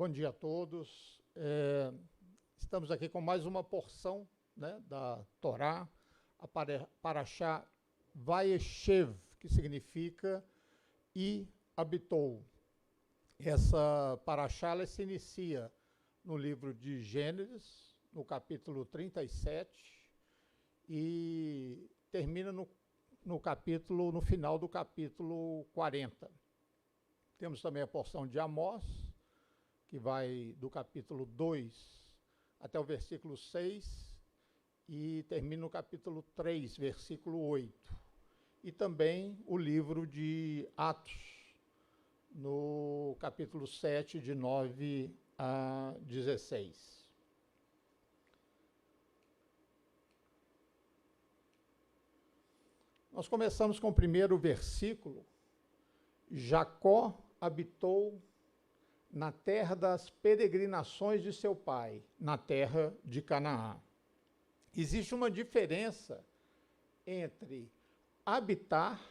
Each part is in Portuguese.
Bom dia a todos. Estamos aqui com mais uma porção, né, da Torá, a Parashá Vayeshev, que significa e habitou. Essa Parashá ela se inicia no livro de Gênesis, no capítulo 37, e termina no final do capítulo 40. Temos também a porção de Amós, que vai do capítulo 2 até o versículo 6 e termina no capítulo 3, versículo 8. E também o livro de Atos, no capítulo 7, de 9 a 16. Nós começamos com o primeiro versículo. Jacó habitou na terra das peregrinações de seu pai, na terra de Canaã. Existe uma diferença entre habitar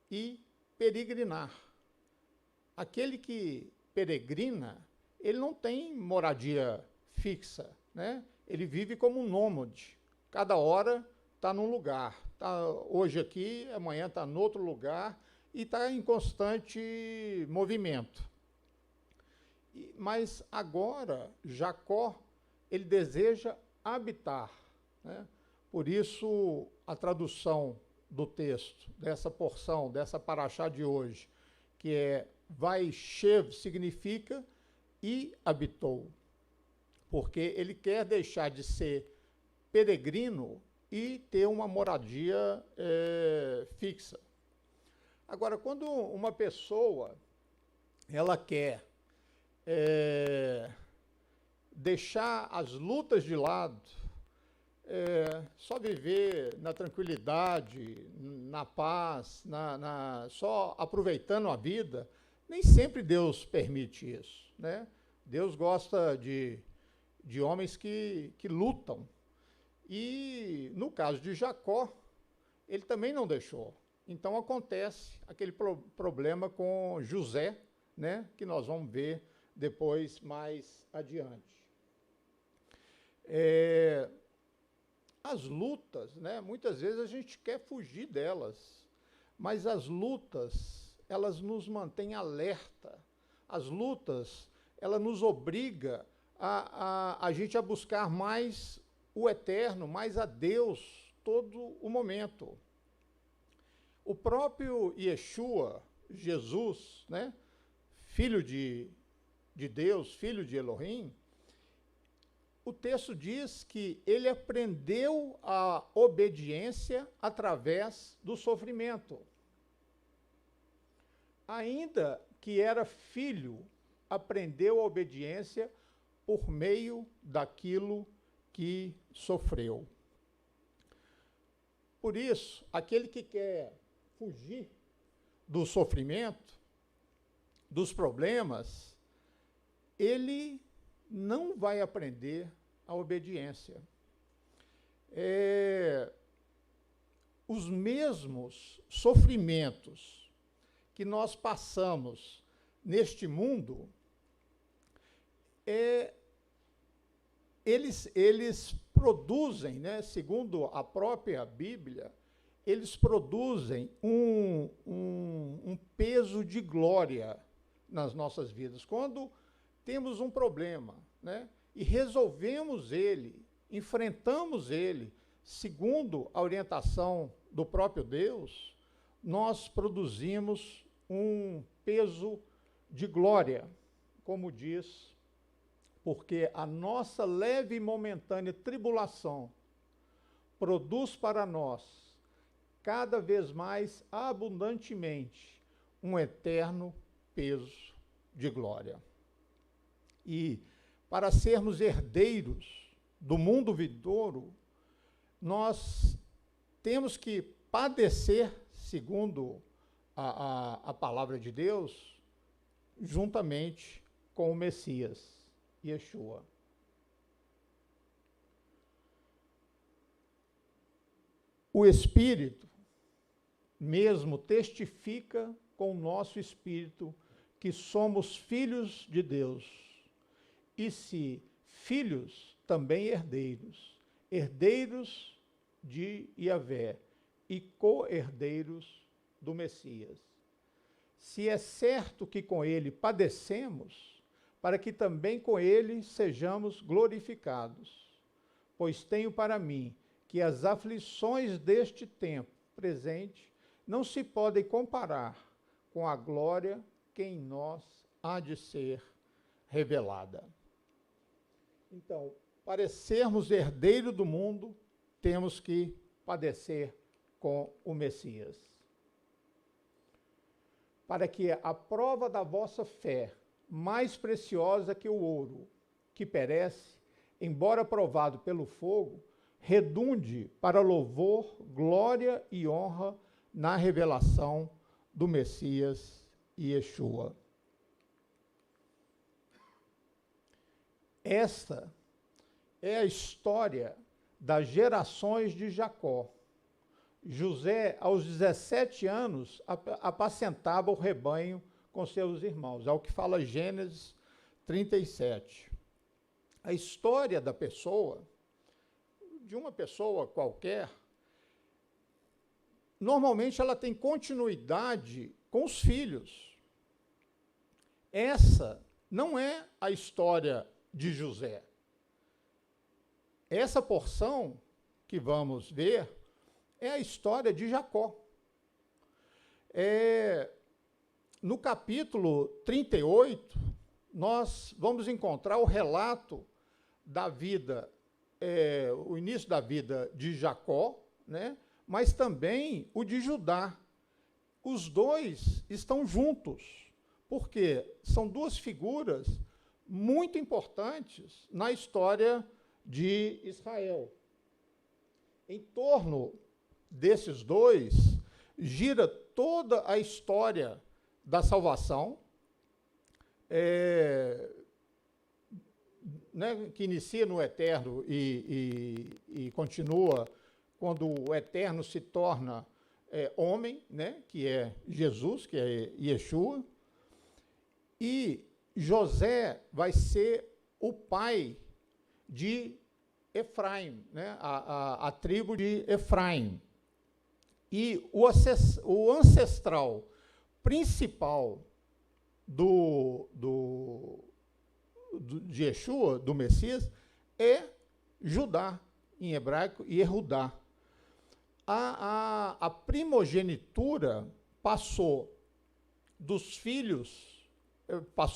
e peregrinar. Aquele que peregrina, ele não tem moradia fixa, né? Ele vive como um nômade. Cada hora está num lugar. Tá hoje aqui, amanhã está em outro lugar e está em constante movimento. Mas agora, Jacó, ele deseja habitar, né? Por isso, a tradução do texto, dessa porção, dessa paraxá de hoje, que é Vayeshev, significa e habitou. Porque ele quer deixar de ser peregrino e ter uma moradia fixa. Agora, quando uma pessoa ela quer deixar as lutas de lado, só viver na tranquilidade, na paz, só aproveitando a vida, nem sempre Deus permite isso, né? Deus gosta de homens que lutam. E no caso de Jacó, ele também não deixou. Então acontece aquele problema com José, né, que nós vamos ver depois mais adiante. As lutas, né, muitas vezes a gente quer fugir delas, mas as lutas, elas nos mantêm alerta. As lutas, ela nos obriga a gente a buscar mais o eterno, mais a Deus todo o momento. O próprio Yeshua, Jesus, né, filho de Deus, filho de Elohim, o texto diz que ele aprendeu a obediência através do sofrimento. Ainda que era filho, aprendeu a obediência por meio daquilo que sofreu. Por isso, aquele que quer fugir do sofrimento, dos problemas, ele não vai aprender a obediência. Os mesmos sofrimentos que nós passamos neste mundo, eles produzem, né, segundo a própria Bíblia, eles produzem um peso de glória nas nossas vidas. Quando temos um problema, né, e resolvemos ele, enfrentamos ele, segundo a orientação do próprio Deus, nós produzimos um peso de glória, como diz, porque a nossa leve e momentânea tribulação produz para nós, cada vez mais abundantemente, um eterno peso de glória. E para sermos herdeiros do mundo vindouro, nós temos que padecer, segundo a palavra de Deus, juntamente com o Messias, Yeshua. O Espírito mesmo testifica com o nosso espírito que somos filhos de Deus, e se filhos, também herdeiros, herdeiros de Yahvé e co-herdeiros do Messias. Se é certo que com ele padecemos, para que também com ele sejamos glorificados. Pois tenho para mim que as aflições deste tempo presente não se podem comparar com a glória que em nós há de ser revelada. Então, para sermos herdeiros do mundo, temos que padecer com o Messias. Para que a prova da vossa fé, mais preciosa que o ouro, que perece, embora provado pelo fogo, redunde para louvor, glória e honra na revelação do Messias Yeshua. Esta é a história das gerações de Jacó. José, aos 17 anos, apacentava o rebanho com seus irmãos. É o que fala Gênesis 37. A história da pessoa, de uma pessoa qualquer, normalmente ela tem continuidade com os filhos. Essa não é a história de José. Essa porção que vamos ver é a história de Jacó. No capítulo 38, nós vamos encontrar o relato da vida, o início da vida de Jacó, né? Mas também o de Judá. Os dois estão juntos, porque são duas figuras muito importantes na história de Israel. Em torno desses dois, gira toda a história da salvação, né, que inicia no Eterno e continua quando o Eterno se torna homem, né, que é Jesus, que é Yeshua, e José vai ser o pai de Efraim, né, a tribo de Efraim. E o ancestral principal de Yeshua, do Messias, é Judá, em hebraico, e Yehudá. A primogenitura passou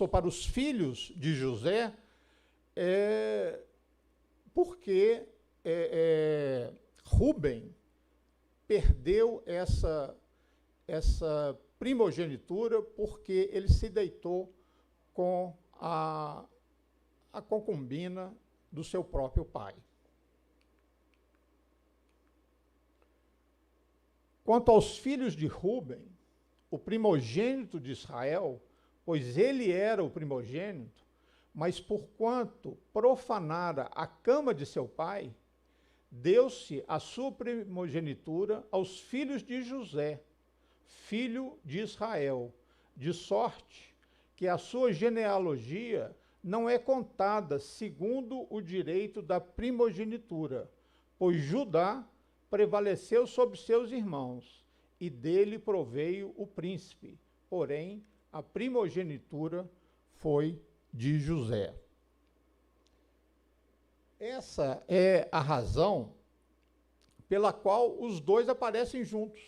para os filhos de José, porque Rúben perdeu essa primogenitura porque ele se deitou com a concubina do seu próprio pai. Quanto aos filhos de Rúben, o primogênito de Israel, pois ele era o primogênito, mas porquanto profanara a cama de seu pai, deu-se a sua primogenitura aos filhos de José, filho de Israel, de sorte que a sua genealogia não é contada segundo o direito da primogenitura, pois Judá prevaleceu sobre seus irmãos, e dele proveio o príncipe, porém a primogenitura foi de José. Essa é a razão pela qual os dois aparecem juntos,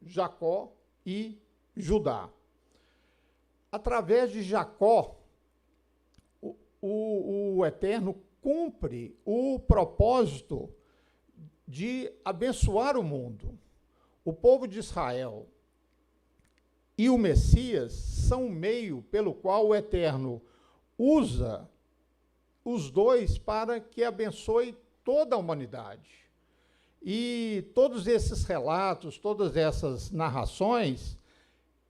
Jacó e Judá. Através de Jacó, o Eterno cumpre o propósito de abençoar o mundo. O povo de Israel e o Messias são o meio pelo qual o Eterno usa os dois para que abençoe toda a humanidade. E todos esses relatos, todas essas narrações,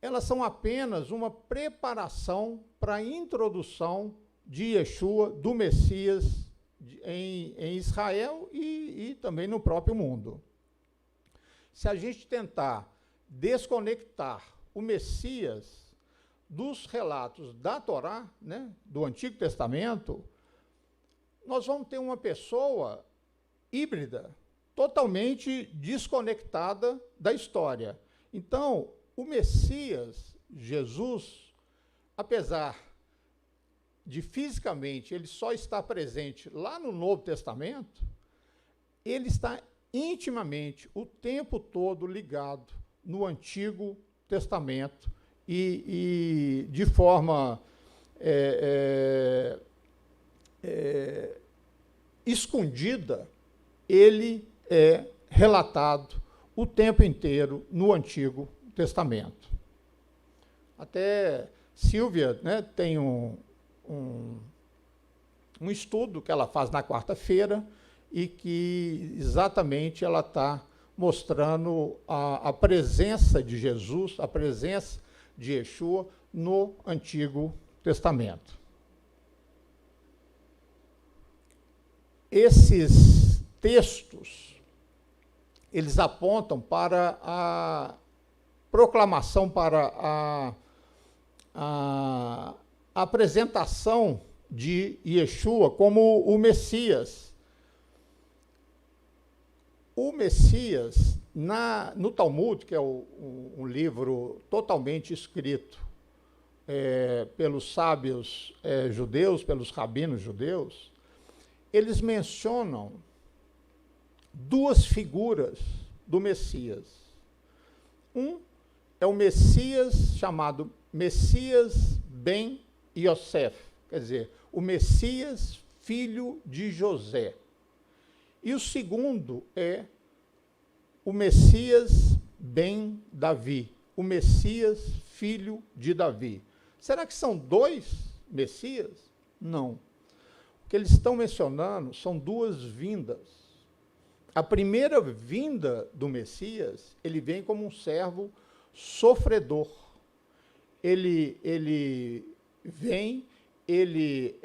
elas são apenas uma preparação para a introdução de Yeshua, do Messias, em Israel e também no próprio mundo. Se a gente tentar desconectar o Messias dos relatos da Torá, né, do Antigo Testamento, nós vamos ter uma pessoa híbrida, totalmente desconectada da história. Então, o Messias, Jesus, apesar de fisicamente ele só estar presente lá no Novo Testamento, ele está intimamente, o tempo todo ligado no Antigo Testamento e de forma escondida, ele é relatado o tempo inteiro no Antigo Testamento. Até Silvia, né, tem um estudo que ela faz na quarta-feira e que exatamente ela está mostrando a presença de Jesus, a presença de Yeshua no Antigo Testamento. Esses textos, eles apontam para a proclamação, para a apresentação de Yeshua como o Messias. O Messias, no Talmud, que é um livro totalmente escrito pelos sábios judeus, pelos rabinos judeus, eles mencionam duas figuras do Messias. Um é o Messias chamado Messias ben Yosef, quer dizer, o Messias filho de José. E o segundo é o Messias ben Davi, o Messias filho de Davi. Será que são dois Messias? Não. O que eles estão mencionando são duas vindas. A primeira vinda do Messias, ele vem como um servo sofredor. Ele vem, ele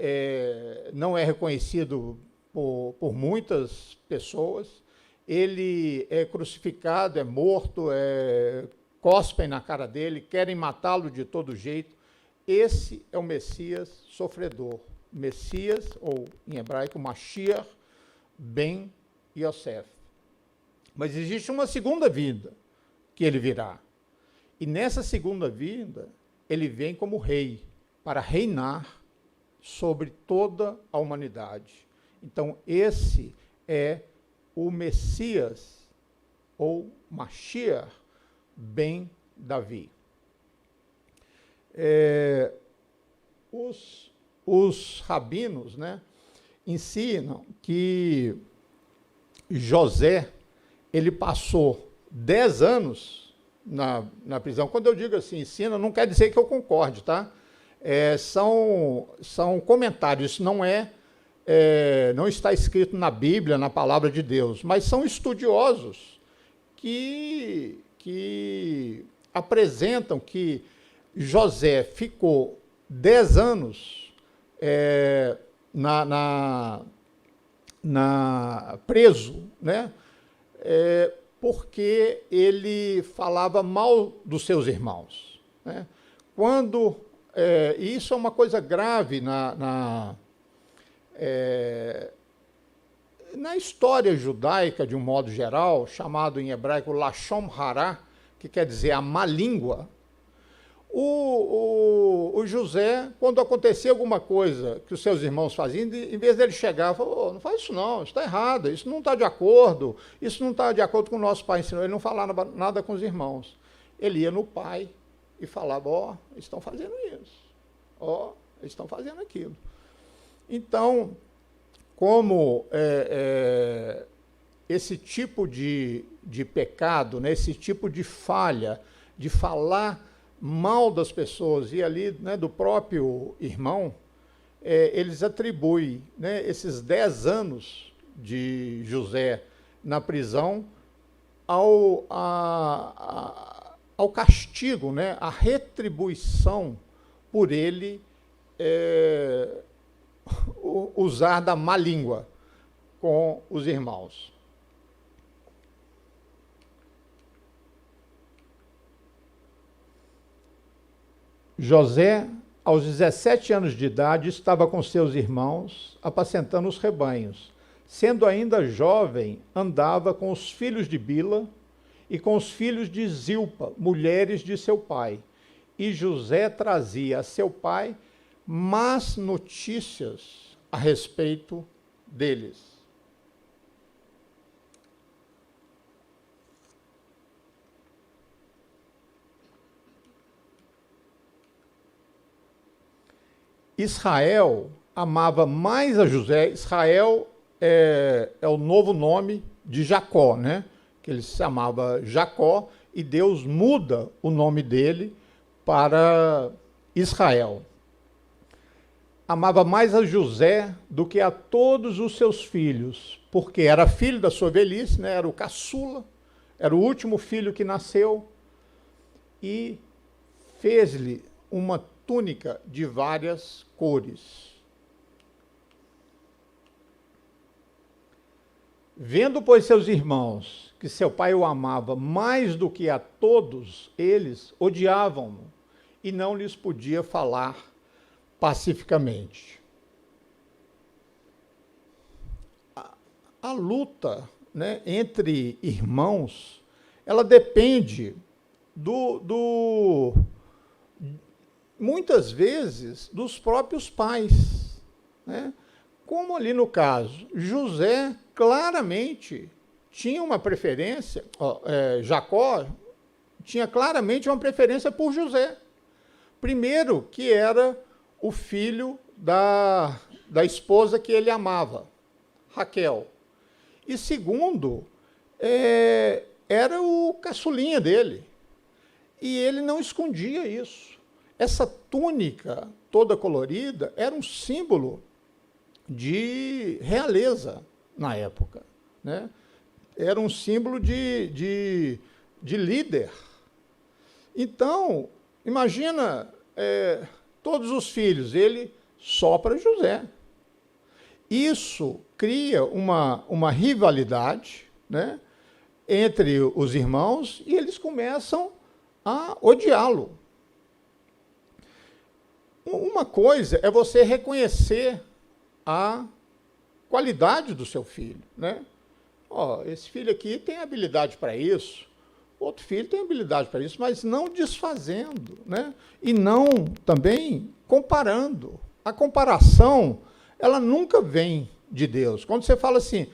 não é reconhecido por muitas pessoas, ele é crucificado, é morto, cospem na cara dele, querem matá-lo de todo jeito. Esse é o Messias sofredor. Messias, ou em hebraico, Mashiach ben Yosef. Mas existe uma segunda vinda que ele virá. E nessa segunda vinda, ele vem como rei, para reinar sobre toda a humanidade. Então, esse é o Messias, ou Mashiach ben Davi. Os rabinos, né, ensinam que José, ele passou 10 anos na prisão. Quando eu digo assim, ensina, não quer dizer que eu concorde, tá? São comentários, isso não está escrito na Bíblia, na palavra de Deus, mas são estudiosos que apresentam que José ficou 10 anos preso, né? Porque ele falava mal dos seus irmãos, né? E isso é uma coisa grave na história judaica, de um modo geral, chamado em hebraico Lashon Hara, que quer dizer a má língua. O José, quando acontecia alguma coisa que os seus irmãos faziam, em vez dele chegar, falou, não faz isso não, isso está errado, isso não está de acordo, isso não está de acordo com o nosso pai ensinou. Ele não falava nada com os irmãos. Ele ia no pai e falava, eles estão fazendo isso, eles estão fazendo aquilo. Então, como esse tipo de pecado, né, esse tipo de falha, de falar mal das pessoas e ali, né, do próprio irmão, eles atribuem, né, esses 10 anos de José na prisão ao castigo, né, à retribuição por ele usar da má língua com os irmãos. José, aos 17 anos de idade, estava com seus irmãos, apacentando os rebanhos. Sendo ainda jovem, andava com os filhos de Bila e com os filhos de Zilpa, mulheres de seu pai. E José trazia a seu pai más notícias a respeito deles. Israel amava mais a José. Israel é o novo nome de Jacó, né? Que ele se chamava Jacó, e Deus muda o nome dele para Israel. Amava mais a José do que a todos os seus filhos, porque era filho da sua velhice, né? Era o caçula, era o último filho que nasceu, e fez-lhe uma túnica de várias cores. Vendo, pois, seus irmãos que seu pai o amava mais do que a todos eles, odiavam-no e não lhes podia falar pacificamente. A luta, né, entre irmãos, ela depende muitas vezes dos próprios pais, né? Como ali no caso, José claramente tinha uma preferência, Jacó tinha claramente uma preferência por José. Primeiro, que era o filho da esposa que ele amava, Raquel. E segundo, era o caçulinha dele. E ele não escondia isso. Essa túnica toda colorida era um símbolo de realeza na época, né? Era um símbolo de líder. Então, imagina todos os filhos, ele só para José. Isso cria uma rivalidade, né, entre os irmãos, e eles começam a odiá-lo. Uma coisa é você reconhecer a qualidade do seu filho, né? Esse filho aqui tem habilidade para isso, outro filho tem habilidade para isso, mas não desfazendo, né? E não também comparando. A comparação, ela nunca vem de Deus. Quando você fala assim,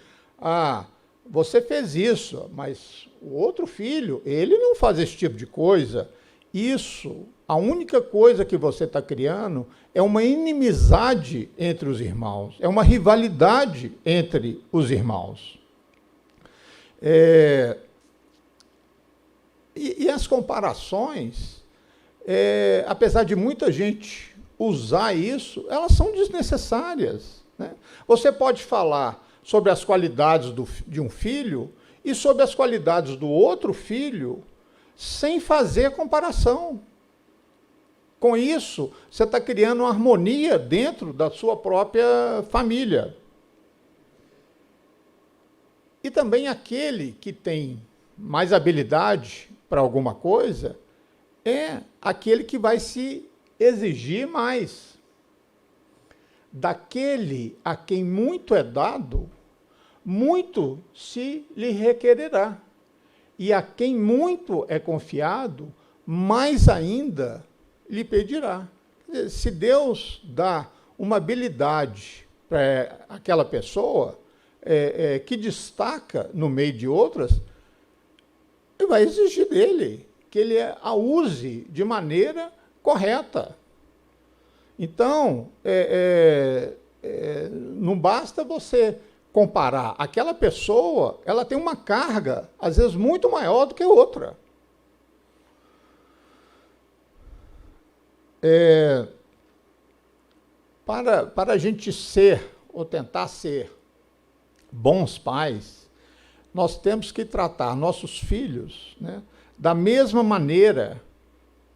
você fez isso, mas o outro filho, ele não faz esse tipo de coisa. Isso, a única coisa que você está criando é uma inimizade entre os irmãos, é uma rivalidade entre os irmãos. E as comparações, apesar de muita gente usar isso, elas são desnecessárias, né? Você pode falar sobre as qualidades de um filho e sobre as qualidades do outro filho sem fazer comparação. Com isso, você está criando uma harmonia dentro da sua própria família. E também aquele que tem mais habilidade para alguma coisa é aquele que vai se exigir mais. Daquele a quem muito é dado, muito se lhe requererá. E a quem muito é confiado, mais ainda lhe pedirá. Se Deus dá uma habilidade para aquela pessoa, que destaca no meio de outras, ele vai exigir dele que ele a use de maneira correta. Então, não basta você comparar. Aquela pessoa, ela tem uma carga, às vezes, muito maior do que outra. Para a gente ser, ou tentar ser, bons pais, nós temos que tratar nossos filhos, né, da mesma maneira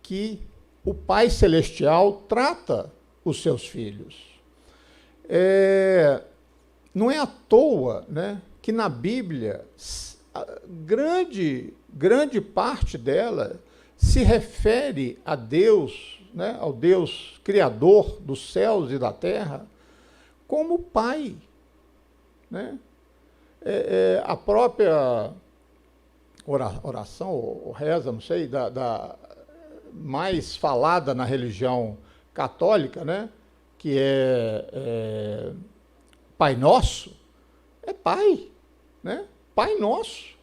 que o Pai Celestial trata os seus filhos. Não é à toa, né, que na Bíblia, grande parte dela se refere a Deus né, ao Deus Criador dos céus e da terra, como Pai. Né? A própria oração, ou reza, não sei, mais falada na religião católica, né, que é Pai Nosso, é Pai, né? Pai Nosso.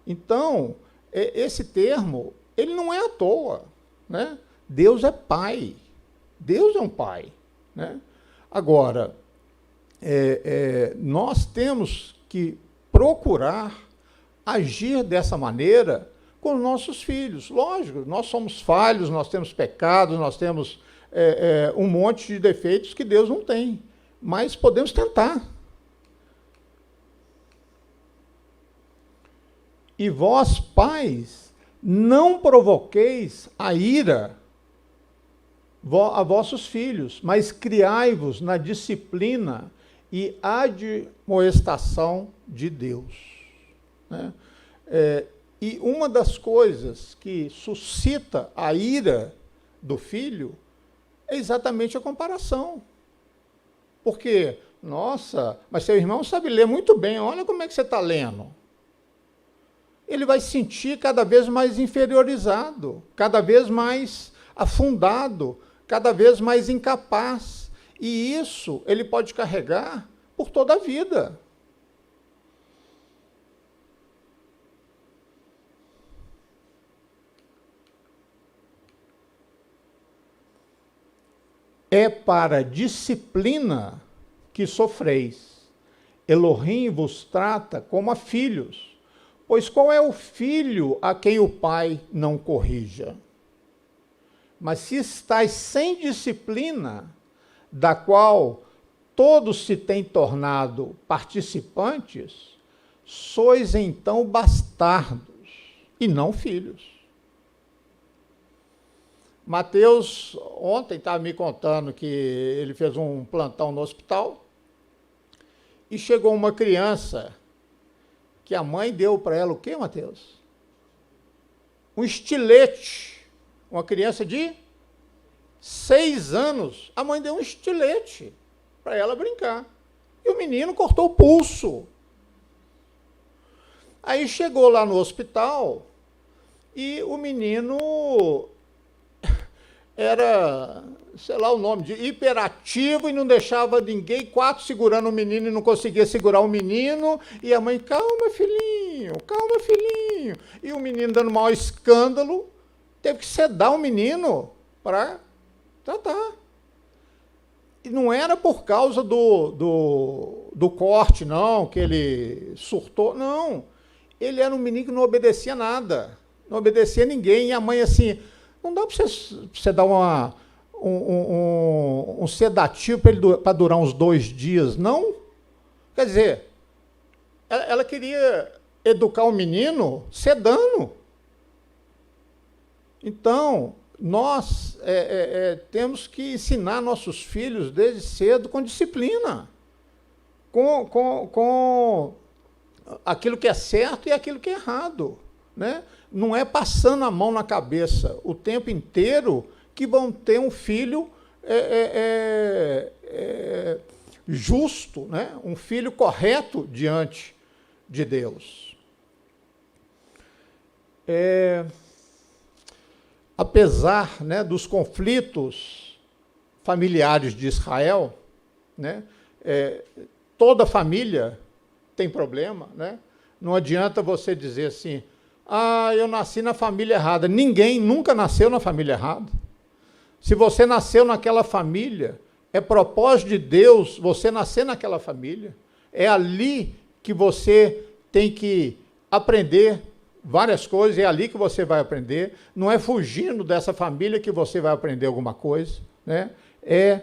Então, esse termo, ele não é à toa, né? Deus é Pai. Deus é um Pai, né? Agora, nós temos que procurar agir dessa maneira com os nossos filhos. Lógico, nós somos falhos, nós temos pecados, nós temos um monte de defeitos que Deus não tem, mas podemos tentar. E vós, pais, não provoqueis a ira a vossos filhos, mas criai-vos na disciplina e admoestação de Deus. Né? E uma das coisas que suscita a ira do filho é exatamente a comparação. Porque, nossa, mas seu irmão sabe ler muito bem, olha como é que você está lendo. Ele vai se sentir cada vez mais inferiorizado, cada vez mais afundado, cada vez mais incapaz. E isso ele pode carregar por toda a vida. É para disciplina que sofreis. Elohim vos trata como a filhos. Pois qual é o filho a quem o pai não corrija? Mas se estáis sem disciplina, da qual todos se têm tornado participantes, sois então bastardos e não filhos. Mateus, ontem, estava me contando que ele fez um plantão no hospital e chegou uma criança que a mãe deu para ela o quê, Mateus? Um estilete. Uma criança de 6 anos, a mãe deu um estilete para ela brincar. E o menino cortou o pulso. Aí chegou lá no hospital e o menino era, sei lá o nome, de hiperativo e não deixava ninguém, 4 segurando o menino e não conseguia segurar o menino. E a mãe, calma, filhinho, calma, filhinho. E o menino dando maior escândalo, teve que sedar o menino para tratar. E não era por causa do corte, não, que ele surtou, não. Ele era um menino que não obedecia nada, não obedecia a ninguém. E a mãe assim, não dá para você dar um sedativo para durar uns 2 dias, não? Quer dizer, ela queria educar o menino sedando. Então, nós temos que ensinar nossos filhos desde cedo com disciplina, com aquilo que é certo e aquilo que é errado. Né? Não é passando a mão na cabeça o tempo inteiro que vão ter um filho justo, né? Um filho correto diante de Deus. Apesar, né, dos conflitos familiares de Israel, né, toda família tem problema, né? Não adianta você dizer assim, eu nasci na família errada. Ninguém nunca nasceu na família errada. Se você nasceu naquela família, é propósito de Deus você nascer naquela família. É ali que você tem que aprender várias coisas, é ali que você vai aprender. Não é fugindo dessa família que você vai aprender alguma coisa. Né? É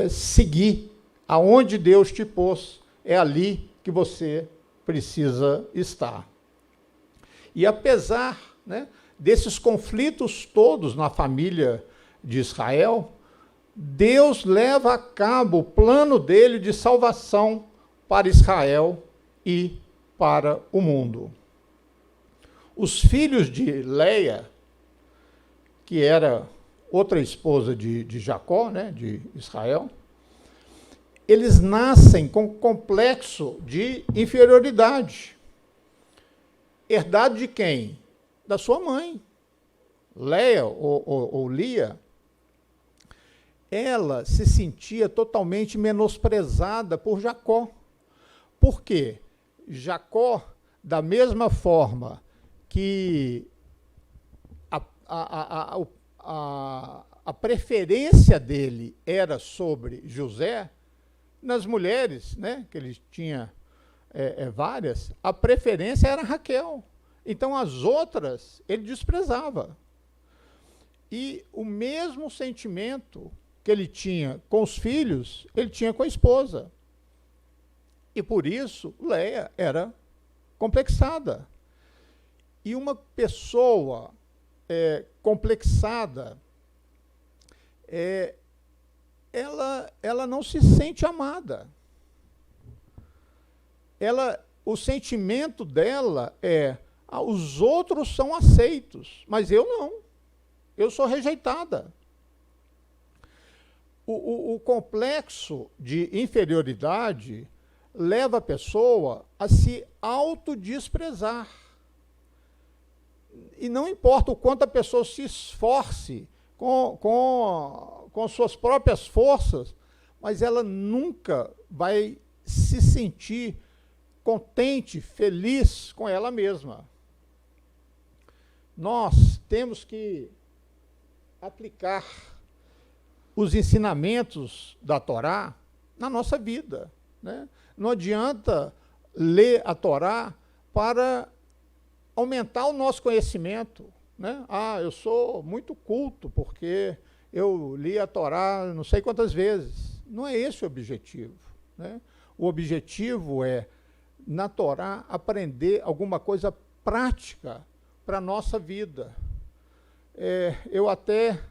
seguir aonde Deus te pôs. É ali que você precisa estar. E apesar, né, desses conflitos todos na família de Israel, Deus leva a cabo o plano dele de salvação para Israel e para o mundo. Os filhos de Leia, que era outra esposa de Jacó, né, de Israel, eles nascem com complexo de inferioridade. Herdado de quem? Da sua mãe. Leia ou Lia, ela se sentia totalmente menosprezada por Jacó. Por quê? Jacó, da mesma forma que a preferência dele era sobre José, nas mulheres, né, que ele tinha várias, a preferência era Raquel. Então, as outras ele desprezava. E o mesmo sentimento que ele tinha com os filhos, ele tinha com a esposa. E por isso, Leia era complexada. E uma pessoa complexada, ela não se sente amada. O sentimento dela os outros são aceitos, mas eu não. Eu sou rejeitada. O complexo de inferioridade leva a pessoa a se autodesprezar. E não importa o quanto a pessoa se esforce com suas próprias forças, mas ela nunca vai se sentir contente, feliz com ela mesma. Nós temos que aplicar os ensinamentos da Torá na nossa vida, né? Não adianta ler a Torá para aumentar o nosso conhecimento, né? Eu sou muito culto porque eu li a Torá não sei quantas vezes. Não é esse o objetivo, né? O objetivo é, na Torá, aprender alguma coisa prática para a nossa vida. Eu até,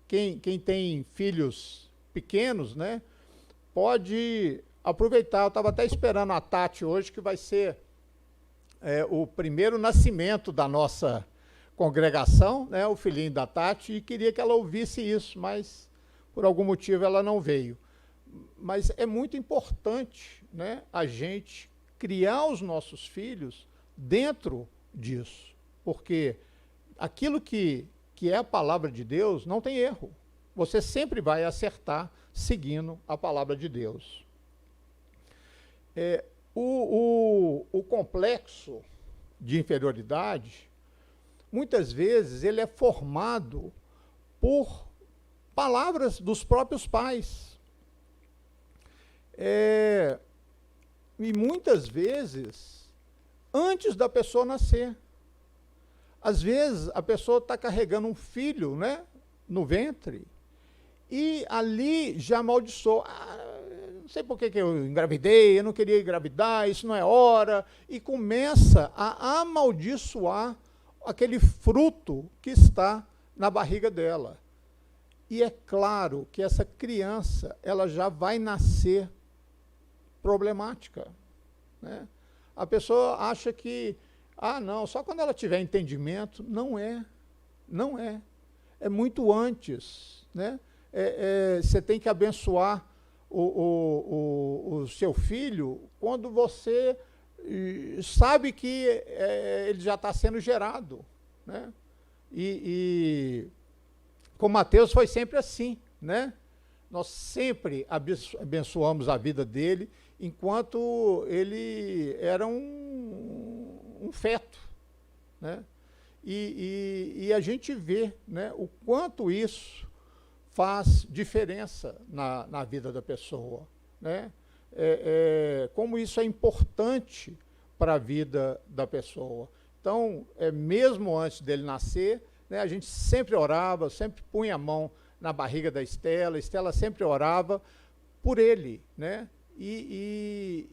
quem tem filhos pequenos, né, pode aproveitar. Eu estava até esperando a Tati hoje, que vai ser o primeiro nascimento da nossa congregação, né, o filhinho da Tati, e queria que ela ouvisse isso, mas por algum motivo ela não veio. Mas é muito importante, né, a gente criar os nossos filhos dentro disso, porque aquilo que é a palavra de Deus não tem erro. Você sempre vai acertar seguindo a palavra de Deus. O complexo de inferioridade, muitas vezes, ele é formado por palavras dos próprios pais. E muitas vezes, antes da pessoa nascer. Às vezes, a pessoa está carregando um filho, né, no ventre, e ali já amaldiçoou. Não sei por que eu engravidei, eu não queria engravidar, isso não é hora, e começa a amaldiçoar aquele fruto que está na barriga dela. E é claro que essa criança, ela já vai nascer problemática, né? A pessoa acha que, não, só quando ela tiver entendimento. Não é. É muito antes, né? Você tem que abençoar o seu filho quando você sabe que ele já está sendo gerado, né? E com Mateus foi sempre assim, né? Nós sempre abençoamos a vida dele enquanto ele era um feto, né? E a gente vê, né, o quanto isso faz diferença na vida da pessoa, né? Como isso é importante para a vida da pessoa. Então, mesmo antes dele nascer, né, a gente sempre orava, sempre punha a mão na barriga da Estela, Estela sempre orava por ele, né? E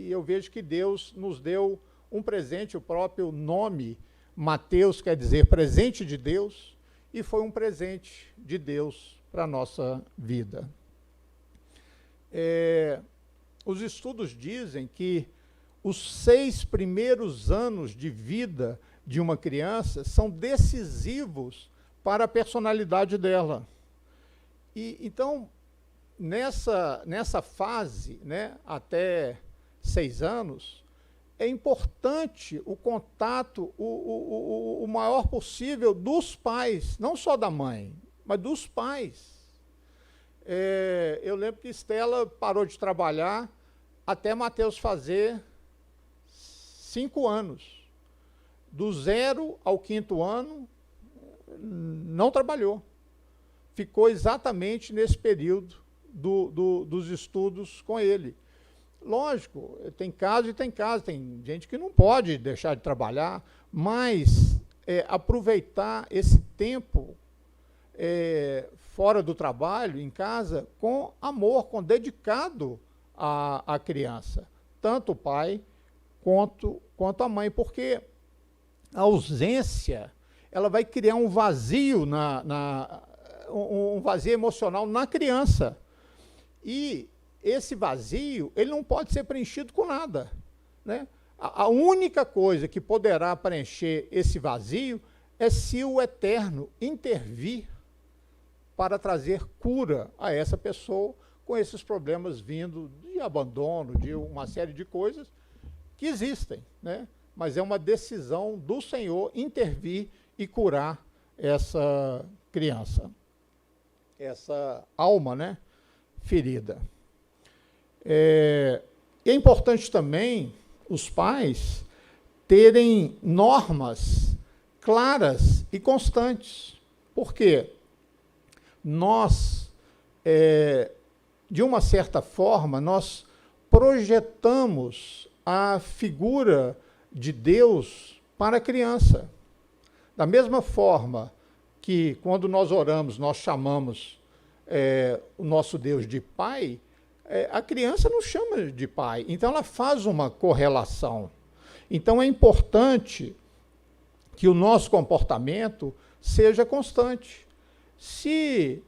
eu vejo que Deus nos deu um presente, o próprio nome Mateus quer dizer presente de Deus, e foi um presente de Deus para a nossa vida. Os estudos dizem que os 6 primeiros anos de vida de uma criança são decisivos para a personalidade dela. E, então, nessa fase, né, até 6 anos, é importante o contato, o maior possível dos pais, não só da mãe, mas dos pais. Eu lembro que Estela parou de trabalhar até Mateus fazer 5 anos. Do 0 ao 5º ano, não trabalhou. Ficou exatamente nesse período dos estudos com ele. Lógico, tem caso e tem caso, tem gente que não pode deixar de trabalhar, mas aproveitar esse tempo fora do trabalho, em casa, com amor, com dedicado à criança, tanto o pai quanto a mãe, porque a ausência ela vai criar um vazio, um vazio emocional na criança. E esse vazio, ele não pode ser preenchido com nada, né? A única coisa que poderá preencher esse vazio é se o Eterno intervir para trazer cura a essa pessoa com esses problemas vindo de abandono, de uma série de coisas que existem, né? Mas é uma decisão do Senhor intervir e curar essa criança, essa alma, né, ferida. É importante também os pais terem normas claras e constantes. Por quê? Nós, de uma certa forma, nós projetamos a figura de Deus para a criança. Da mesma forma que, quando nós oramos, nós chamamos o nosso Deus de Pai, a criança não chama de pai, então ela faz uma correlação. Então é importante que o nosso comportamento seja constante. Se,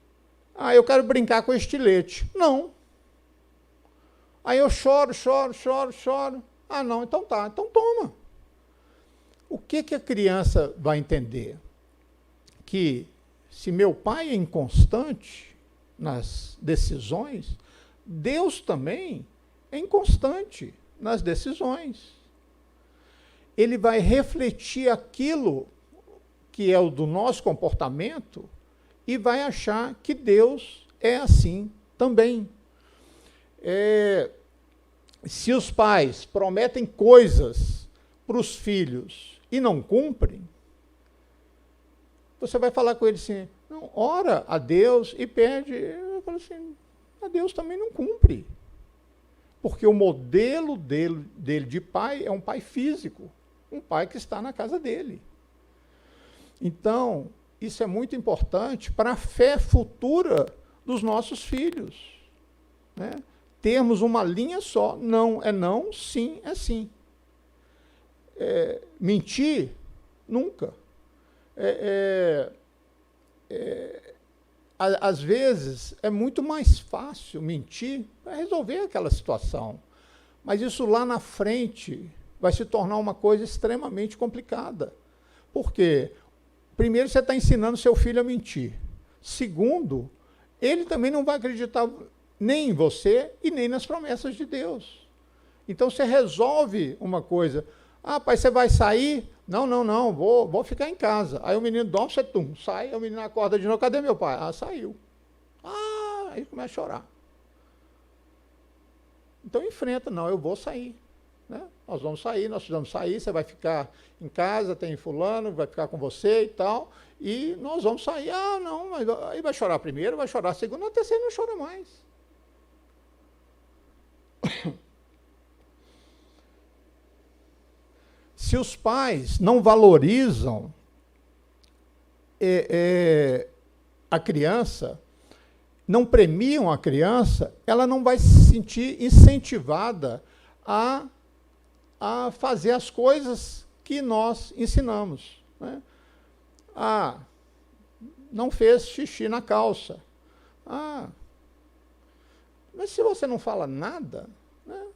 eu quero brincar com estilete, não. Aí eu choro. Não, então tá, então toma. O que a criança vai entender? Que se meu pai é inconstante nas decisões, Deus também é inconstante nas decisões. Ele vai refletir aquilo que é o do nosso comportamento e vai achar que Deus é assim também. Se os pais prometem coisas para os filhos e não cumprem, você vai falar com ele assim, não, ora a Deus e pede. Eu falo assim, a Deus também não cumpre. Porque o modelo dele de pai é um pai físico, um pai que está na casa dele. Então, isso é muito importante para a fé futura dos nossos filhos, né? Termos uma linha só, não é não, sim é sim. Mentir, nunca. Às vezes, é muito mais fácil mentir para resolver aquela situação. Mas isso lá na frente vai se tornar uma coisa extremamente complicada. Por quê? Primeiro, você está ensinando seu filho a mentir. Segundo, ele também não vai acreditar nem em você e nem nas promessas de Deus. Então, você resolve uma coisa. Pai, você vai sair? Não, vou ficar em casa. Aí o menino dorme, você sai, aí o menino acorda de novo, cadê meu pai? Saiu. Aí começa a chorar. Então enfrenta, não, eu vou sair. Né? Nós precisamos sair, você vai ficar em casa, tem fulano, vai ficar com você e tal, e nós vamos sair. Não, mas aí vai chorar primeiro, vai chorar segundo, na terceira não chora mais. Se os pais não valorizam a criança, não premiam a criança, ela não vai se sentir incentivada a fazer as coisas que nós ensinamos. Né? Não fez xixi na calça. Mas se você não fala nada, né,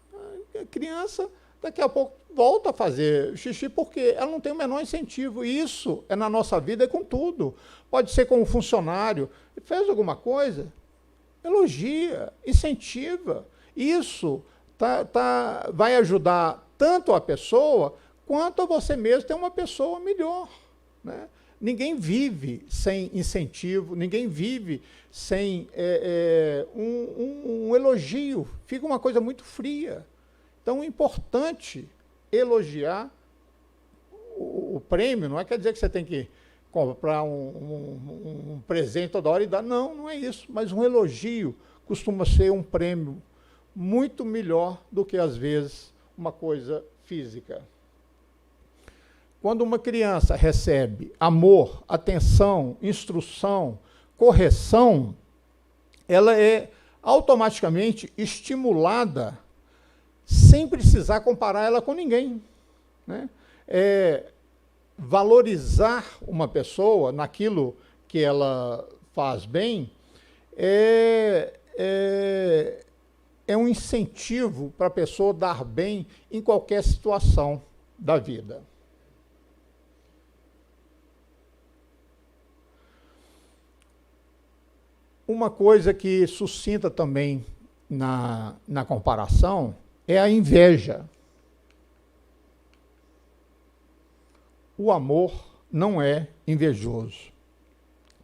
a criança daqui a pouco volta a fazer xixi, porque ela não tem o menor incentivo. E isso é na nossa vida, é com tudo. Pode ser com um funcionário, fez alguma coisa, elogia, incentiva. Isso vai ajudar tanto a pessoa, quanto a você mesmo ter uma pessoa melhor, né? Ninguém vive sem incentivo, ninguém vive sem um elogio. Fica uma coisa muito fria. Então, é importante elogiar o prêmio. Não quer dizer que você tem que comprar um presente toda hora e dar. Não, não é isso. Mas um elogio costuma ser um prêmio muito melhor do que, às vezes, uma coisa física. Quando uma criança recebe amor, atenção, instrução, correção, ela é automaticamente estimulada sem precisar comparar ela com ninguém, né? Valorizar uma pessoa naquilo que ela faz bem é um incentivo para a pessoa dar bem em qualquer situação da vida. Uma coisa que suscita também na comparação é a inveja. O amor não é invejoso.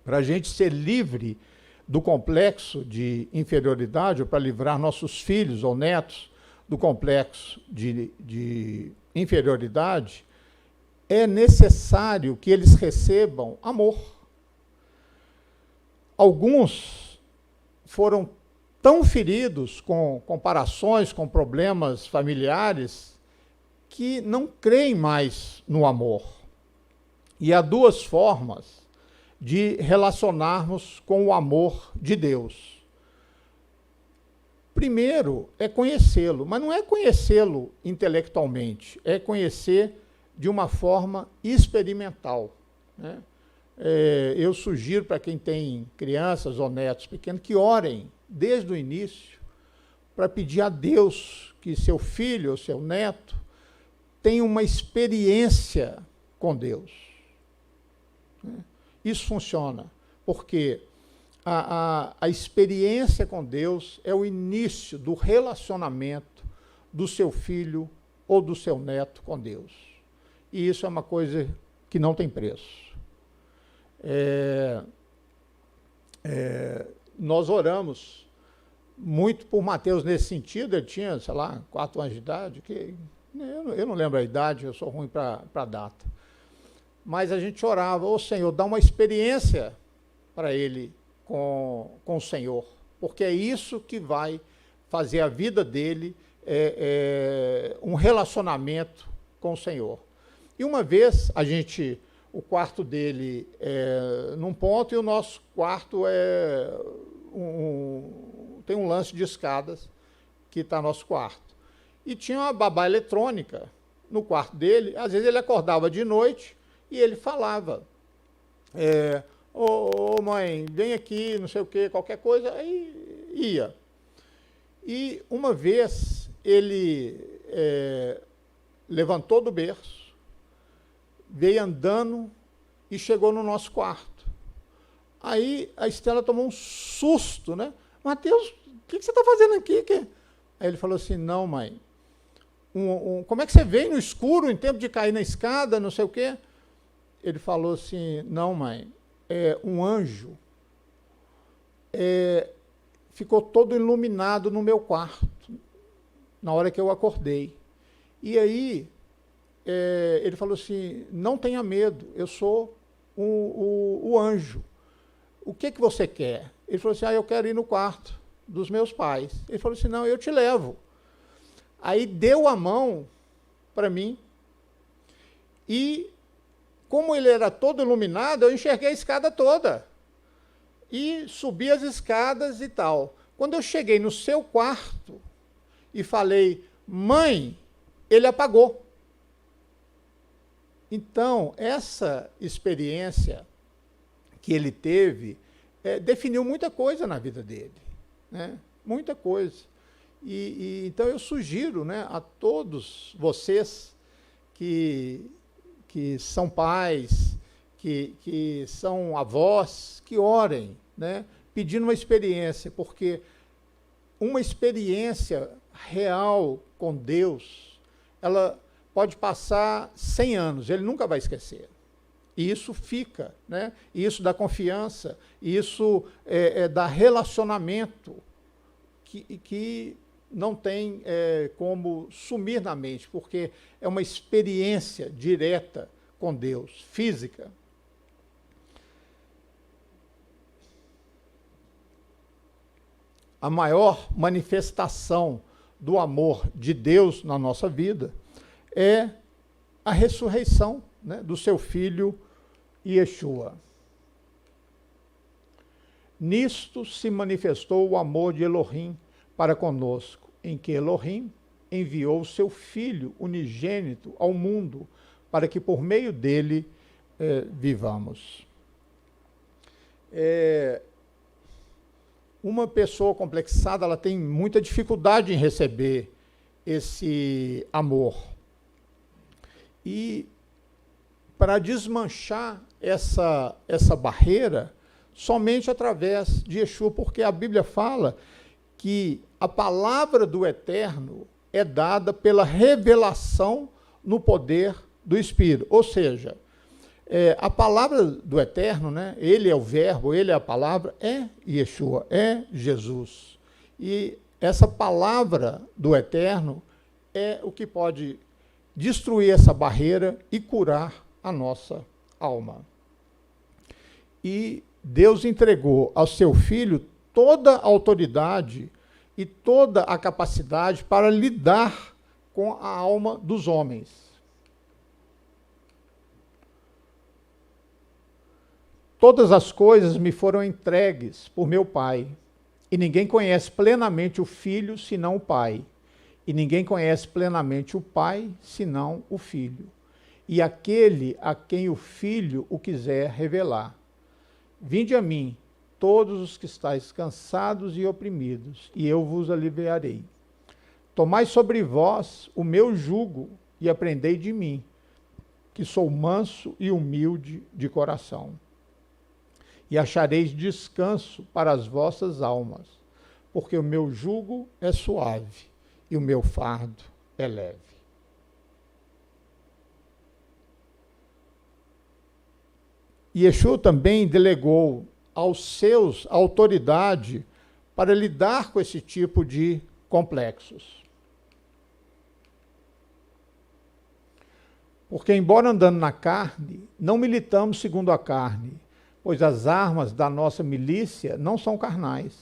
Para a gente ser livre do complexo de inferioridade, ou para livrar nossos filhos ou netos do complexo de inferioridade, é necessário que eles recebam amor. Alguns foram tão feridos com comparações, com problemas familiares, que não creem mais no amor. E há duas formas de relacionarmos com o amor de Deus. Primeiro é conhecê-lo, mas não é conhecê-lo intelectualmente, é conhecer de uma forma experimental, né? Eu sugiro para quem tem crianças ou netos pequenos que orem desde o início para pedir a Deus que seu filho ou seu neto tenha uma experiência com Deus. Isso funciona, porque a experiência com Deus é o início do relacionamento do seu filho ou do seu neto com Deus. E isso é uma coisa que não tem preço. Nós oramos muito por Mateus nesse sentido. Ele tinha, sei lá, 4 anos de idade, que eu não lembro a idade, eu sou ruim para a data. Mas a gente orava, ô Senhor, dá uma experiência para ele com o Senhor, porque é isso que vai fazer a vida dele um relacionamento com o Senhor. E uma vez o quarto dele num ponto e o nosso quarto tem um lance de escadas que está no nosso quarto. E tinha uma babá eletrônica no quarto dele. Às vezes ele acordava de noite e ele falava, ô mãe, vem aqui, não sei o quê, qualquer coisa, aí ia. E uma vez ele levantou do berço, veio andando e chegou no nosso quarto. Aí a Estela tomou um susto, né? Mateus, o que você está fazendo aqui? Aí ele falou assim, não, mãe, como é que você veio no escuro em tempo de cair na escada, não sei o quê? Ele falou assim, não, mãe, um anjo ficou todo iluminado no meu quarto, na hora que eu acordei. E aí, ele falou assim, não tenha medo, eu sou o anjo. O que você quer? Ele falou assim, eu quero ir no quarto dos meus pais. Ele falou assim, não, eu te levo. Aí deu a mão para mim e, como ele era todo iluminado, eu enxerguei a escada toda. E subi as escadas e tal. Quando eu cheguei no seu quarto e falei, mãe, ele apagou. Então, essa experiência que ele teve definiu muita coisa na vida dele, né? Muita coisa. Então eu sugiro, né, a todos vocês que são pais, que são avós, que orem, né, pedindo uma experiência, porque uma experiência real com Deus, ela pode passar 100 anos, ele nunca vai esquecer. E isso fica, né? Isso dá confiança, isso dá relacionamento que não tem como sumir na mente, porque é uma experiência direta com Deus, física. A maior manifestação do amor de Deus na nossa vida é a ressurreição, né, do seu Filho Yeshua. Nisto se manifestou o amor de Elohim para conosco, em que Elohim enviou o seu Filho unigênito ao mundo, para que por meio dele vivamos. Uma pessoa complexada, ela tem muita dificuldade em receber esse amor. E para desmanchar essa barreira, somente através de Yeshua, porque a Bíblia fala que a palavra do Eterno é dada pela revelação no poder do Espírito. Ou seja, a palavra do Eterno, né, ele é o verbo, ele é a palavra, é Yeshua, é Jesus. E essa palavra do Eterno é o que pode destruir essa barreira e curar a nossa alma. E Deus entregou ao seu Filho toda a autoridade e toda a capacidade para lidar com a alma dos homens. Todas as coisas me foram entregues por meu Pai, e ninguém conhece plenamente o Filho senão o Pai, e ninguém conhece plenamente o Pai senão o Filho, e aquele a quem o Filho o quiser revelar. Vinde a mim, todos os que estáis cansados e oprimidos, e eu vos aliviarei. Tomai sobre vós o meu jugo e aprendei de mim, que sou manso e humilde de coração. E achareis descanso para as vossas almas, porque o meu jugo é suave e o meu fardo é leve. Yeshua também delegou aos seus a autoridade para lidar com esse tipo de complexos. Porque, embora andando na carne, não militamos segundo a carne, pois as armas da nossa milícia não são carnais,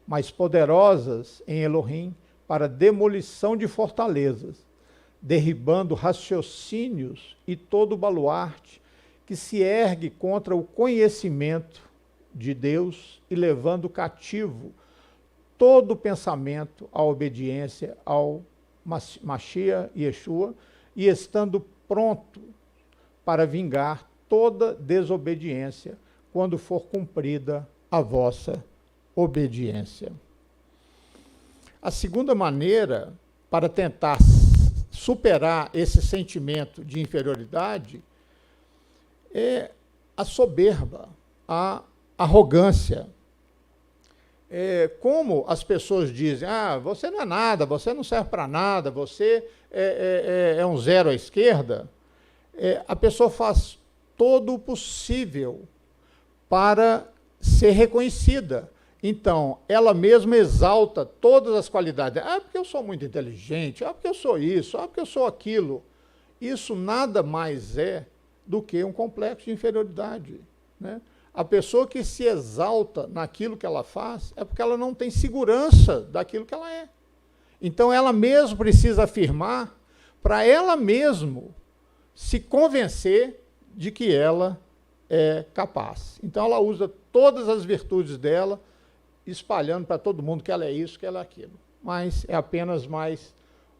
mas poderosas em Elohim para demolição de fortalezas, derribando raciocínios e todo baluarte que se ergue contra o conhecimento de Deus e levando cativo todo pensamento à obediência ao Mashiach Yeshua e estando pronto para vingar toda desobediência quando for cumprida a vossa obediência. A segunda maneira para tentar superar esse sentimento de inferioridade é a soberba, a arrogância. Como as pessoas dizem, você não é nada, você não serve para nada, você é um zero à esquerda, a pessoa faz todo o possível para ser reconhecida. Então, ela mesma exalta todas as qualidades. Porque eu sou muito inteligente, porque eu sou isso, porque eu sou aquilo. Isso nada mais é do que um complexo de inferioridade, né? A pessoa que se exalta naquilo que ela faz é porque ela não tem segurança daquilo que ela é. Então, ela mesma precisa afirmar para ela mesma se convencer de que ela é capaz. Então, ela usa todas as virtudes dela, espalhando para todo mundo que ela é isso, que ela é aquilo. Mas é apenas mais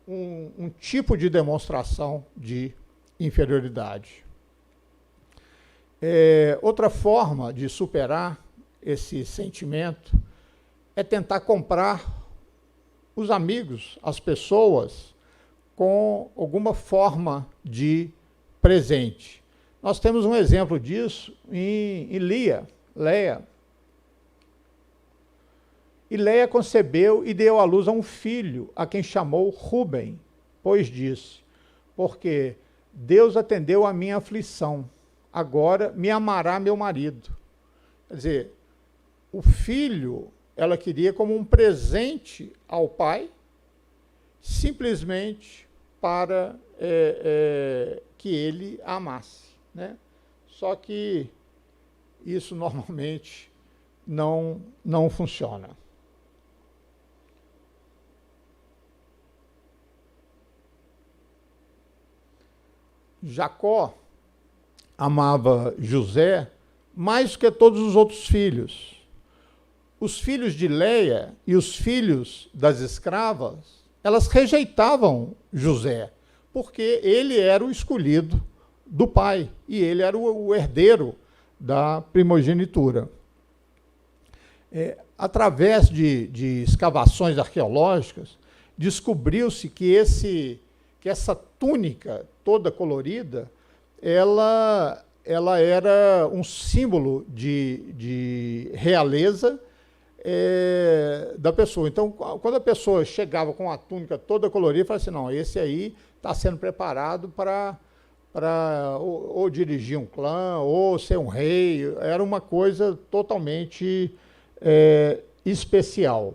um tipo de demonstração de inferioridade. Outra forma de superar esse sentimento é tentar comprar os amigos, as pessoas, com alguma forma de presente. Nós temos um exemplo disso em Leia. E Leia concebeu e deu à luz a um filho, a quem chamou Ruben, pois disse, porque Deus atendeu a minha aflição, agora me amará meu marido. Quer dizer, o filho ela queria como um presente ao pai, simplesmente para que ele a amasse, né? Só que isso normalmente não funciona. Jacó amava José mais do que todos os outros filhos. Os filhos de Leia e os filhos das escravas, elas rejeitavam José, porque ele era o escolhido do pai e ele era o herdeiro da primogenitura. Através de escavações arqueológicas, descobriu-se que essa túnica toda colorida, ela era um símbolo de realeza da pessoa. Então, quando a pessoa chegava com a túnica toda colorida, falava assim, não, esse aí está sendo preparado para ou dirigir um clã, ou ser um rei. Era uma coisa totalmente especial.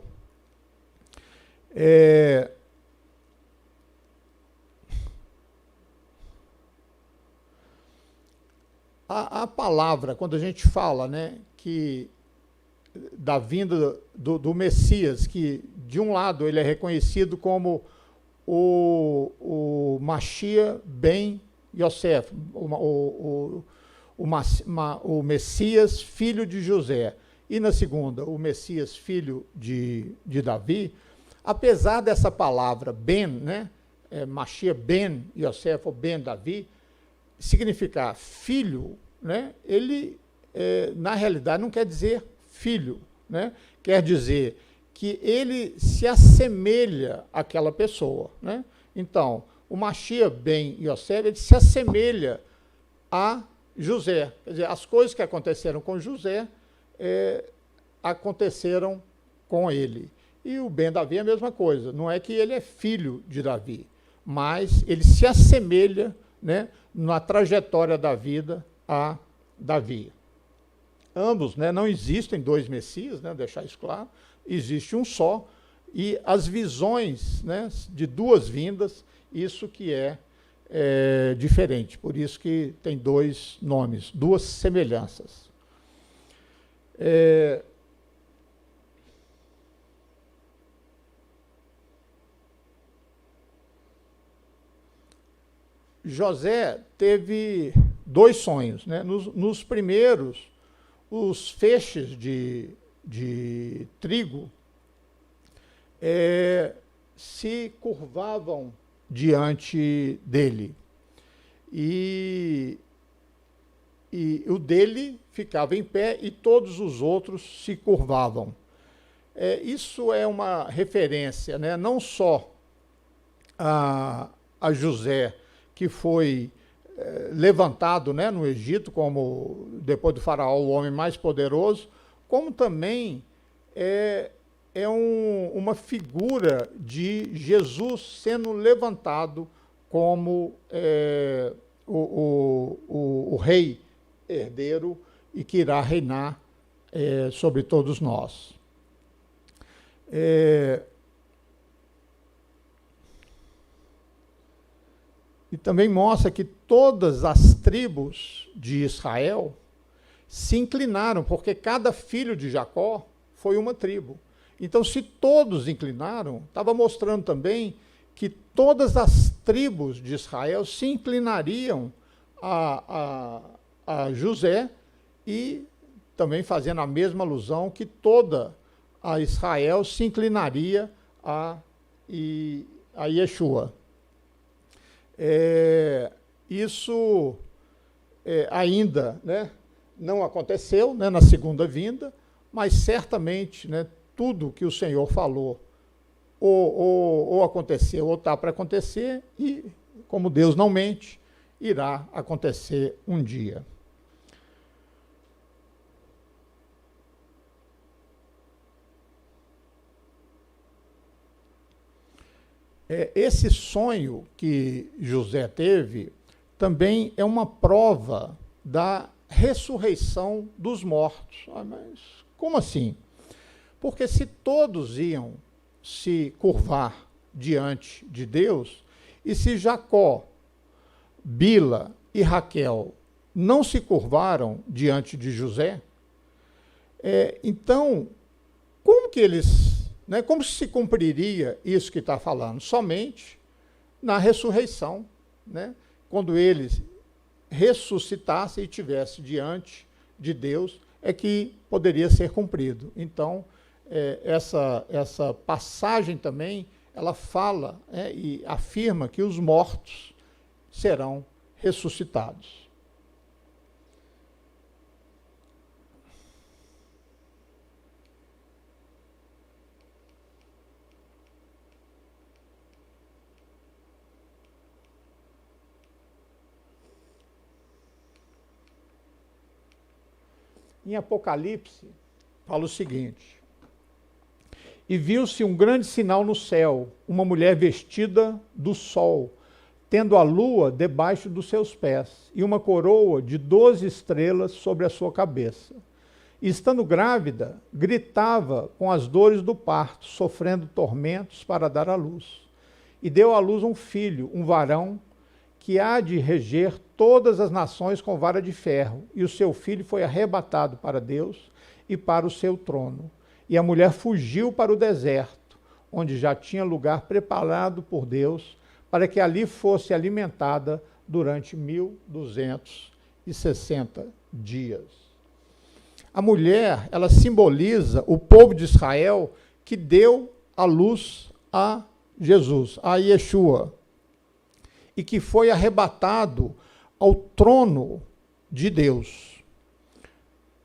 A palavra, quando a gente fala, né, que da vinda do Messias, que de um lado ele é reconhecido como o Mashiach ben Yosef, o Messias filho de José, e na segunda, o Messias filho de Davi, apesar dessa palavra ben, né, Mashiach ben Yosef ou ben Davi, significar filho, né, ele, na realidade, não quer dizer filho, né, quer dizer que ele se assemelha àquela pessoa, né? Então, o Mashiach ben Yosef, ele se assemelha a José. Quer dizer, as coisas que aconteceram com José aconteceram com ele. E o ben Davi é a mesma coisa. Não é que ele é filho de Davi, mas ele se assemelha, né, na trajetória da vida a Davi. Ambos, né, não existem dois Messias, né, deixar isso claro, existe um só, e as visões, né, de duas vindas, isso que é diferente, por isso que tem dois nomes, duas semelhanças. José teve dois sonhos, né? Nos primeiros, os feixes de trigo se curvavam diante dele. E o dele ficava em pé e todos os outros se curvavam. Isso é uma referência, né? Não só a José, que foi levantado, né, no Egito, como depois do faraó, o homem mais poderoso, como também uma figura de Jesus sendo levantado como o rei herdeiro e que irá reinar sobre todos nós. E também mostra que todas as tribos de Israel se inclinaram, porque cada filho de Jacó foi uma tribo. Então, se todos inclinaram, estava mostrando também que todas as tribos de Israel se inclinariam a José, e também fazendo a mesma alusão que toda a Israel se inclinaria a Yeshua. Isso ainda, né, não aconteceu, né, na segunda vinda, mas certamente, né, tudo que o Senhor falou ou aconteceu, ou está para acontecer, e, como Deus não mente, irá acontecer um dia. Esse sonho que José teve também é uma prova da ressurreição dos mortos. Ah, mas como assim? Porque se todos iam se curvar diante de Deus, e se Jacó, Bila e Raquel não se curvaram diante de José, então, como que eles, como se cumpriria isso que está falando? Somente na ressurreição, quando eles ressuscitasse e tivesse diante de Deus, é que poderia ser cumprido. Então, essa passagem também, ela fala e afirma que os mortos serão ressuscitados. Em Apocalipse, fala o seguinte: e viu-se um grande sinal no céu, uma mulher vestida do sol, tendo a lua debaixo dos seus pés, e uma coroa de 12 estrelas sobre a sua cabeça. E estando grávida, gritava com as dores do parto, sofrendo tormentos para dar à luz. E deu à luz um filho, um varão, que há de reger todas as nações com vara de ferro, e o seu filho foi arrebatado para Deus e para o seu trono. E a mulher fugiu para o deserto, onde já tinha lugar preparado por Deus, para que ali fosse alimentada durante 1260 dias. A mulher, ela simboliza o povo de Israel que deu a luz a Jesus, a Yeshua, e que foi arrebatado ao trono de Deus.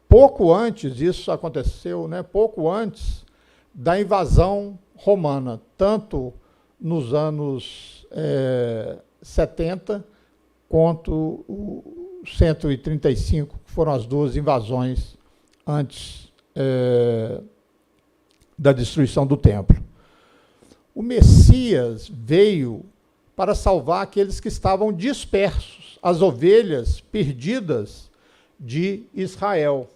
Pouco antes, isso aconteceu, pouco antes da invasão romana, tanto nos anos 70, quanto o 135, que foram as duas invasões antes da destruição do templo. O Messias veio para salvar aqueles que estavam dispersos, as ovelhas perdidas de Israel.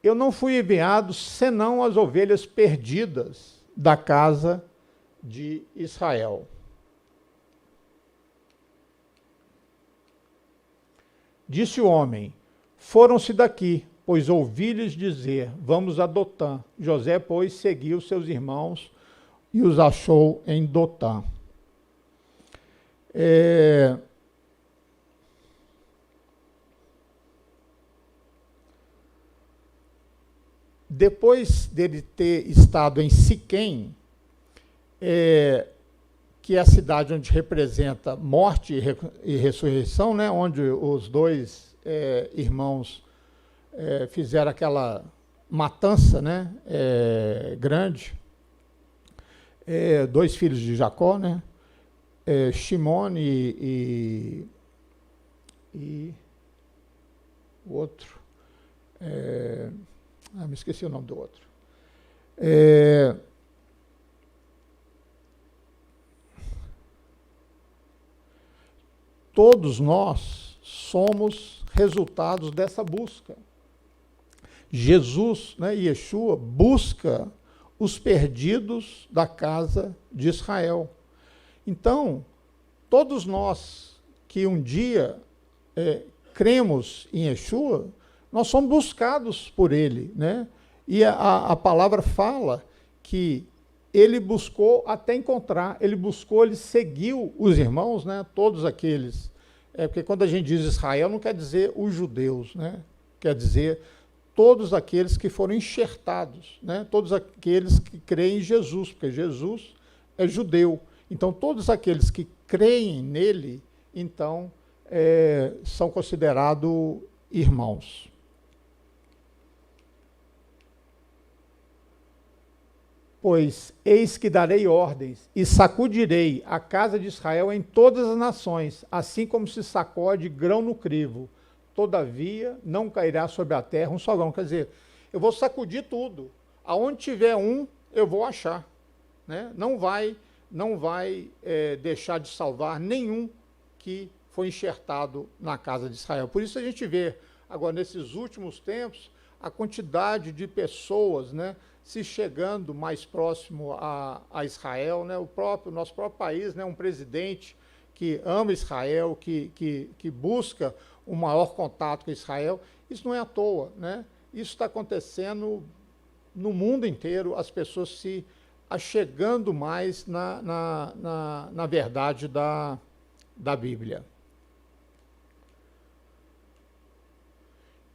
Eu não fui enviado senão as ovelhas perdidas da casa de Israel. Disse o homem: foram-se daqui, pois ouvi-lhes dizer, vamos a Dotã. José, pois, seguiu seus irmãos e os achou em Dotã. Depois dele ter estado em Siquém, que é a cidade onde representa morte e ressurreição, onde os dois irmãos fizeram aquela matança grande, dois filhos de Jacó, Shimon e o outro, me esqueci o nome do outro. Todos nós somos resultados dessa busca. Jesus, Yeshua, busca os perdidos da casa de Israel. Então, todos nós que um dia cremos em Yeshua, nós somos buscados por ele, E a palavra fala que ele buscou até encontrar, ele seguiu os irmãos, todos aqueles. Porque quando a gente diz Israel, não quer dizer os judeus, Quer dizer todos aqueles que foram enxertados, todos aqueles que creem em Jesus, porque Jesus é judeu. Então, todos aqueles que creem nele, então, são considerados irmãos. Pois eis que darei ordens e sacudirei a casa de Israel em todas as nações, assim como se sacode grão no crivo. Todavia não cairá sobre a terra um só grão. Quer dizer, eu vou sacudir tudo. Aonde tiver um, eu vou achar. Né? Não vai deixar de salvar nenhum que foi enxertado na casa de Israel. Por isso a gente vê agora nesses últimos tempos a quantidade de pessoas, né, se chegando mais próximo a Israel, né, nosso próprio país, né, um presidente que ama Israel, que busca um maior contato com Israel. Isso não é à toa, né? Isso está acontecendo no mundo inteiro, as pessoas se achegando mais na verdade da Bíblia.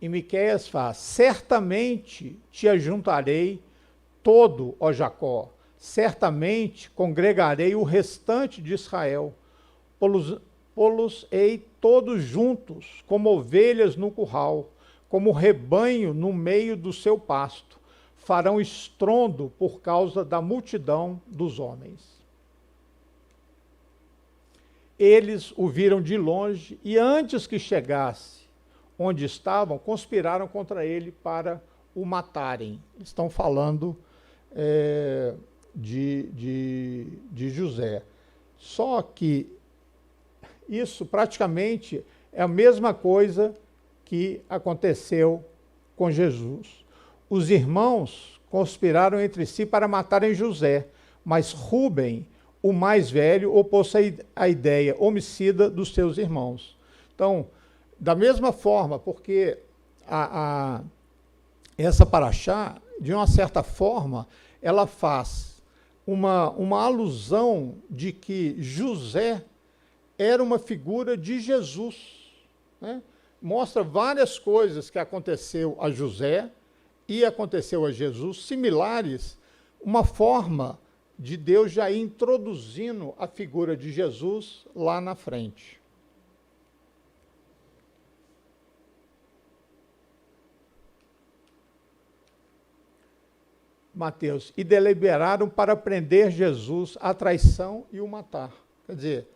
E Miqueias faz: certamente te ajuntarei todo, ó Jacó, certamente congregarei o restante de Israel, pô-los-ei todos juntos, como ovelhas no curral, como rebanho no meio do seu pasto, farão estrondo por causa da multidão dos homens. Eles o viram de longe e antes que chegasse onde estavam, conspiraram contra ele para o matarem. Estão falando de José. Só que isso praticamente é a mesma coisa que aconteceu com Jesus. Os irmãos conspiraram entre si para matarem José, mas Rúben, o mais velho, opôs-se à ideia homicida dos seus irmãos. Então, da mesma forma, porque essa paraxá, de uma certa forma, ela faz uma alusão de que José era uma figura de Jesus. Né? Mostra várias coisas que aconteceu a José e aconteceu a Jesus, similares, uma forma de Deus já ir introduzindo a figura de Jesus lá na frente. Mateus, e deliberaram para prender Jesus à traição e o matar. Quer dizer,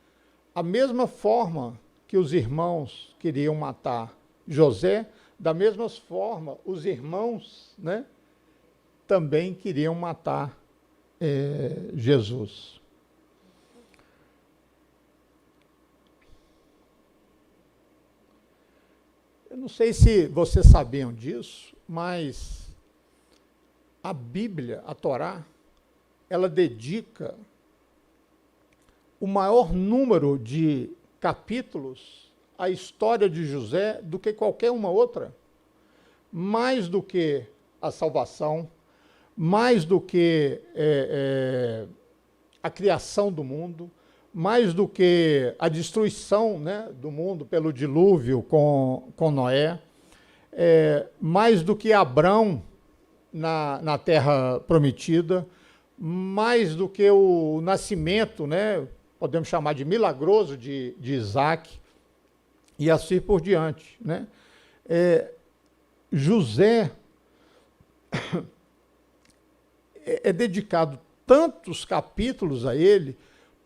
a mesma forma que os irmãos queriam matar José, da mesma forma os irmãos, né, também queriam matar Jesus. Eu não sei se vocês sabiam disso, mas a Bíblia, a Torá, ela dedica o maior número de capítulos à história de José do que qualquer uma outra. Mais do que a salvação, mais do que a criação do mundo, mais do que a destruição, né, do mundo pelo dilúvio com Noé, mais do que Abrão na terra prometida, mais do que o nascimento, né, podemos chamar de milagroso de Isaac, e assim por diante. Né? José é dedicado tantos capítulos a ele,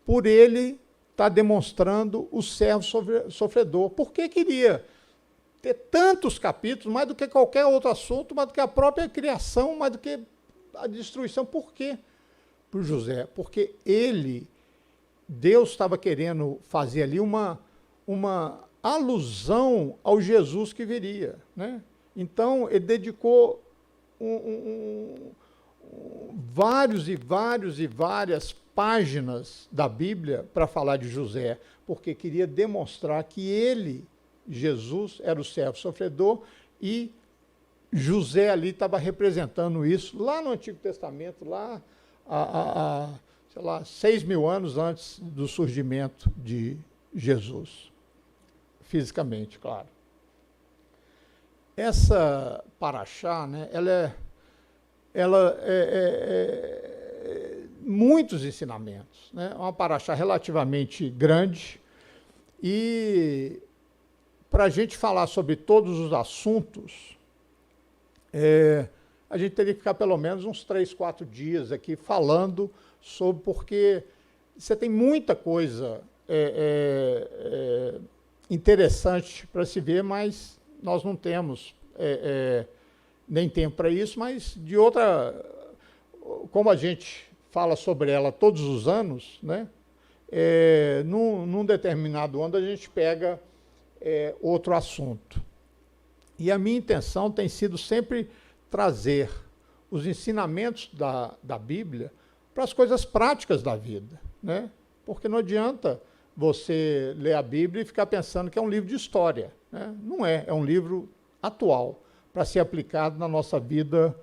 por ele estar demonstrando o servo sofredor. Por que queria ter tantos capítulos, mais do que qualquer outro assunto, mais do que a própria criação, mais do que a destruição? Por quê? Para José, porque Deus estava querendo fazer ali uma alusão ao Jesus que viria. Né? Então, ele dedicou várias páginas da Bíblia para falar de José, porque queria demonstrar que ele, Jesus, era o servo sofredor e José ali estava representando isso lá no Antigo Testamento, lá sei lá, 6.000 anos antes do surgimento de Jesus, fisicamente, claro. Essa paraxá, né, ela muitos ensinamentos, né? Uma paraxá relativamente grande, e para a gente falar sobre todos os assuntos, a gente teria que ficar pelo menos uns 3, 4 dias aqui falando sobre, porque você tem muita coisa interessante para se ver, mas nós não temos nem tempo para isso, mas de outra, como a gente fala sobre ela todos os anos, né, num determinado ano a gente pega outro assunto. E a minha intenção tem sido sempre trazer os ensinamentos da Bíblia para as coisas práticas da vida, né? Porque não adianta você ler a Bíblia e ficar pensando que é um livro de história, né? Não é, é um livro atual, para ser aplicado na nossa vida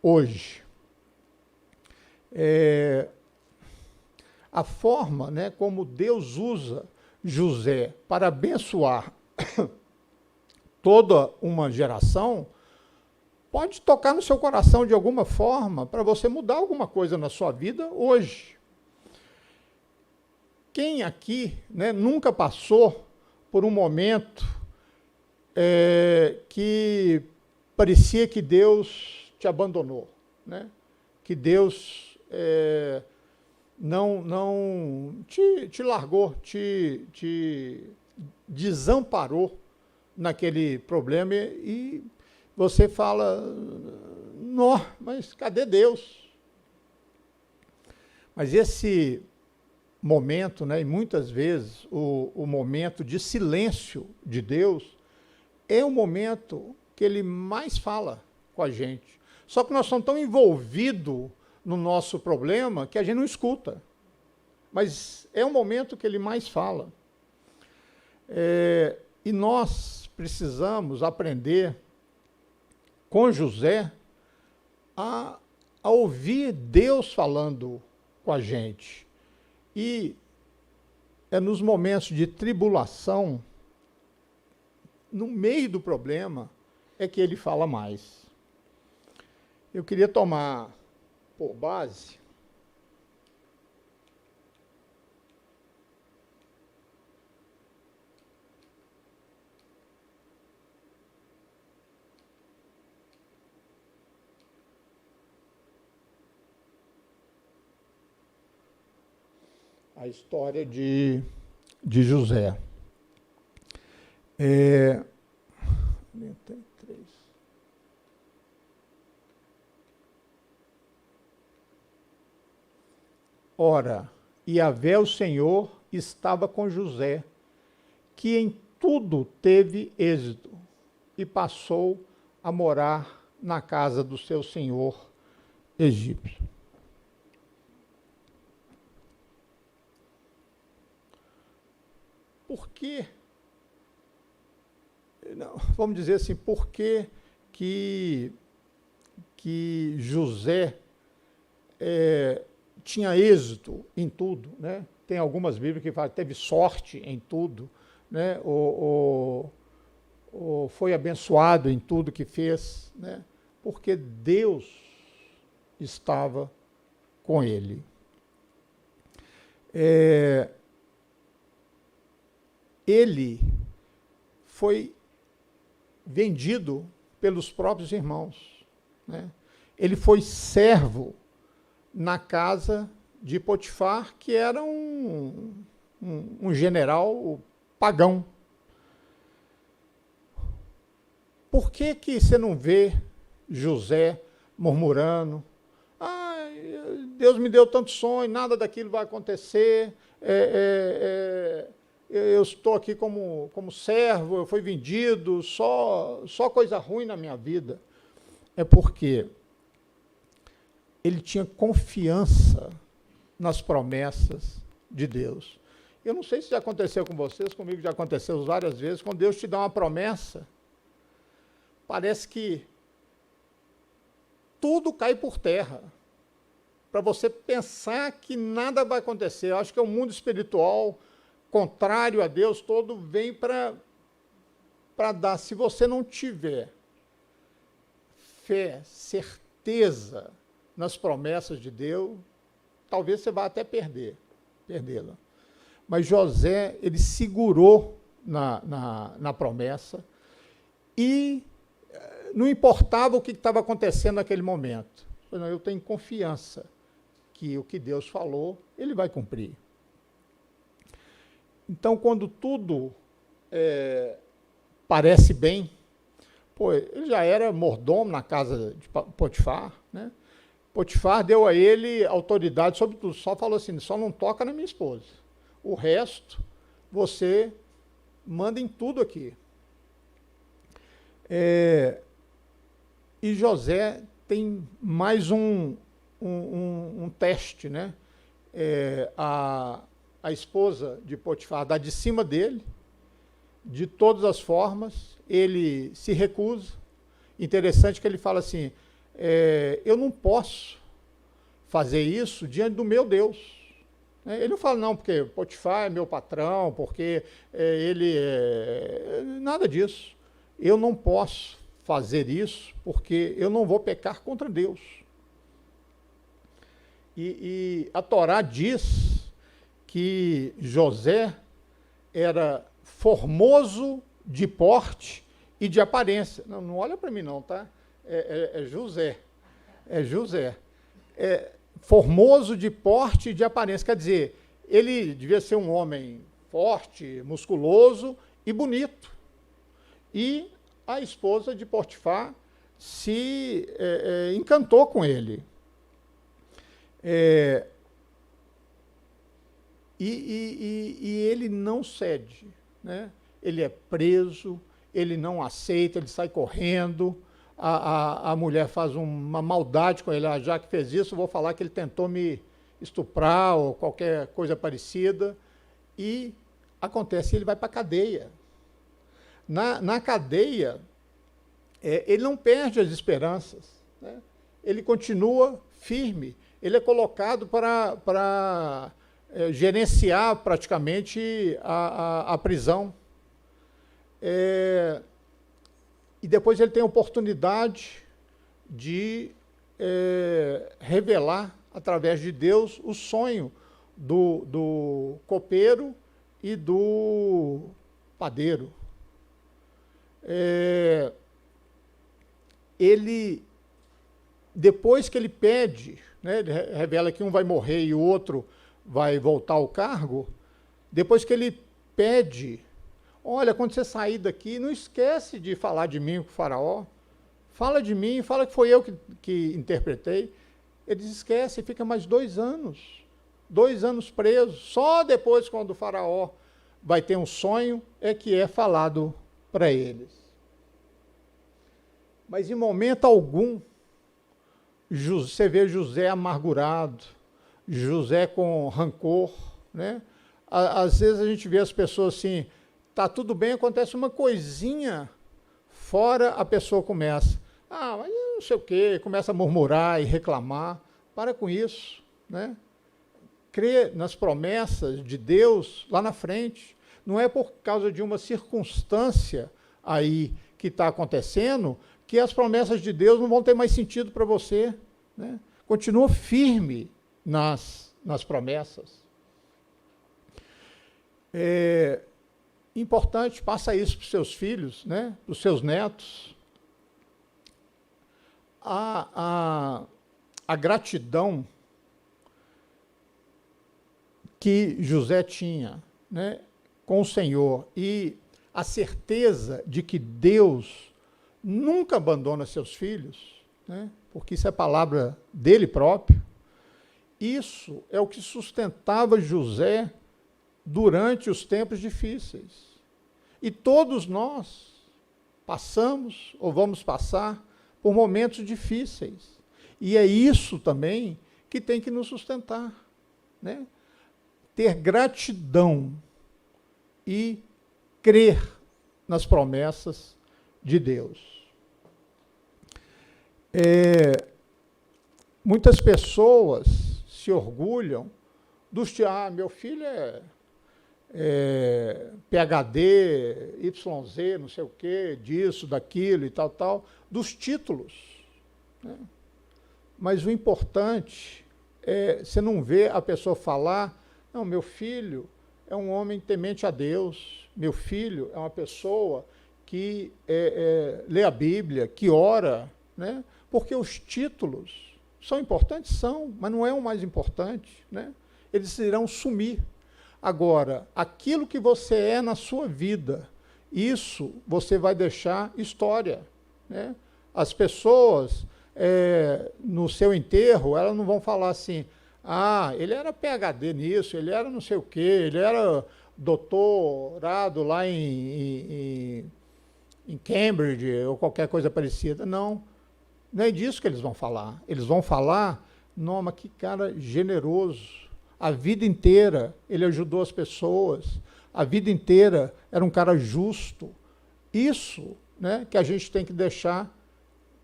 hoje. A forma, né, como Deus usa José para abençoar toda uma geração, pode tocar no seu coração de alguma forma para você mudar alguma coisa na sua vida hoje. Quem aqui, né, nunca passou por um momento que parecia que Deus te abandonou, né? Que Deus não te largou, te desamparou naquele problema e você fala, não, mas cadê Deus? Mas esse momento, né, e muitas vezes o momento de silêncio de Deus é o momento que ele mais fala com a gente. Só que nós estamos tão envolvidos no nosso problema que a gente não escuta. Mas é o momento que ele mais fala. E nós precisamos aprender com José a ouvir Deus falando com a gente. E é nos momentos de tribulação, no meio do problema, é que ele fala mais. Eu queria tomar por base a história de José. 43. Ora, Yahvé, o Senhor, estava com José, que em tudo teve êxito, e passou a morar na casa do seu senhor egípcio. Por que, vamos dizer assim, por que José tinha êxito em tudo, né? Tem algumas Bíblias que falam que teve sorte em tudo, né? Ou foi abençoado em tudo que fez, né? Porque Deus estava com ele. Ele foi vendido pelos próprios irmãos, né? Ele foi servo na casa de Potifar, que era um general pagão. Por que você não vê José murmurando? Deus me deu tanto sonho, nada daquilo vai acontecer, eu estou aqui como servo, eu fui vendido, só coisa ruim na minha vida. É porque ele tinha confiança nas promessas de Deus. Eu não sei se já aconteceu com vocês, comigo já aconteceu várias vezes, quando Deus te dá uma promessa, parece que tudo cai por terra, para você pensar que nada vai acontecer. Eu acho que é o mundo espiritual, contrário a Deus, todo vem para dar. Se você não tiver fé, certeza nas promessas de Deus, talvez você vá até perdê-la. Mas José, ele segurou na promessa e não importava o que estava acontecendo naquele momento. Eu tenho confiança que o que Deus falou, ele vai cumprir. Então, quando tudo parece bem, ele já era mordomo na casa de Potifar, né? Potifar deu a ele autoridade sobre tudo, só falou assim, só não toca na minha esposa. O resto, você manda em tudo aqui. E José tem mais um teste, né? A esposa de Potifar dá de cima dele, de todas as formas, ele se recusa. Interessante que ele fala assim, eu não posso fazer isso diante do meu Deus. Ele não fala, não, porque Potifar é meu patrão, porque ele nada disso. Eu não posso fazer isso, porque eu não vou pecar contra Deus. E a Torá diz que José era formoso de porte e de aparência. Não olha para mim não, tá? José. José. Formoso de porte e de aparência. Quer dizer, ele devia ser um homem forte, musculoso e bonito. E a esposa de Potifar se encantou com ele. E ele não cede, né? Ele é preso, ele não aceita, ele sai correndo, a mulher faz uma maldade com ele, já que fez isso, vou falar que ele tentou me estuprar ou qualquer coisa parecida, e acontece, ele vai para a cadeia. Na cadeia, ele não perde as esperanças, né? Ele continua firme, ele é colocado para gerenciar praticamente a prisão. E depois ele tem a oportunidade de revelar, através de Deus, o sonho do copeiro e do padeiro. Depois que ele pede, né, ele revela que um vai morrer e o outro vai voltar ao cargo, depois que ele pede, olha, quando você sair daqui, não esquece de falar de mim com o faraó, fala de mim, fala que foi eu que interpretei. Ele esquece e fica mais 2 anos preso. Só depois, quando o faraó vai ter um sonho, é que é falado para eles. Mas em momento algum, você vê José amargurado, José com rancor, né? Às vezes a gente vê as pessoas assim, tá tudo bem, acontece uma coisinha, fora a pessoa começa, mas não sei o quê, começa a murmurar e reclamar. Para com isso, né? Crê nas promessas de Deus lá na frente. Não é por causa de uma circunstância aí que está acontecendo que as promessas de Deus não vão ter mais sentido para você, né? Continua firme nas promessas. Importante, passa isso para os seus filhos, né? Para os seus netos. A gratidão que José tinha, né, com o Senhor e a certeza de que Deus nunca abandona seus filhos, né, porque isso é palavra dele próprio, isso é o que sustentava José durante os tempos difíceis. E todos nós passamos ou vamos passar por momentos difíceis. E é isso também que tem que nos sustentar, né? Ter gratidão e crer nas promessas de Deus. Muitas pessoas se orgulham dos meu filho é PhD, YZ, não sei o quê, disso, daquilo e tal, dos títulos, né? Mas o importante é você não ver a pessoa falar, não, meu filho é um homem temente a Deus, meu filho é uma pessoa que lê a Bíblia, que ora, né? Porque os títulos são importantes? São, mas não é o mais importante, né? Eles irão sumir. Agora, aquilo que você é na sua vida, isso você vai deixar história, né? As pessoas, no seu enterro, elas não vão falar assim, ah, ele era PhD nisso, ele era não sei o quê, ele era doutorado lá em Cambridge ou qualquer coisa parecida. Não, não é disso que eles vão falar. Eles vão falar, não, mas que cara generoso. A vida inteira ele ajudou as pessoas, a vida inteira era um cara justo. Isso, né, que a gente tem que deixar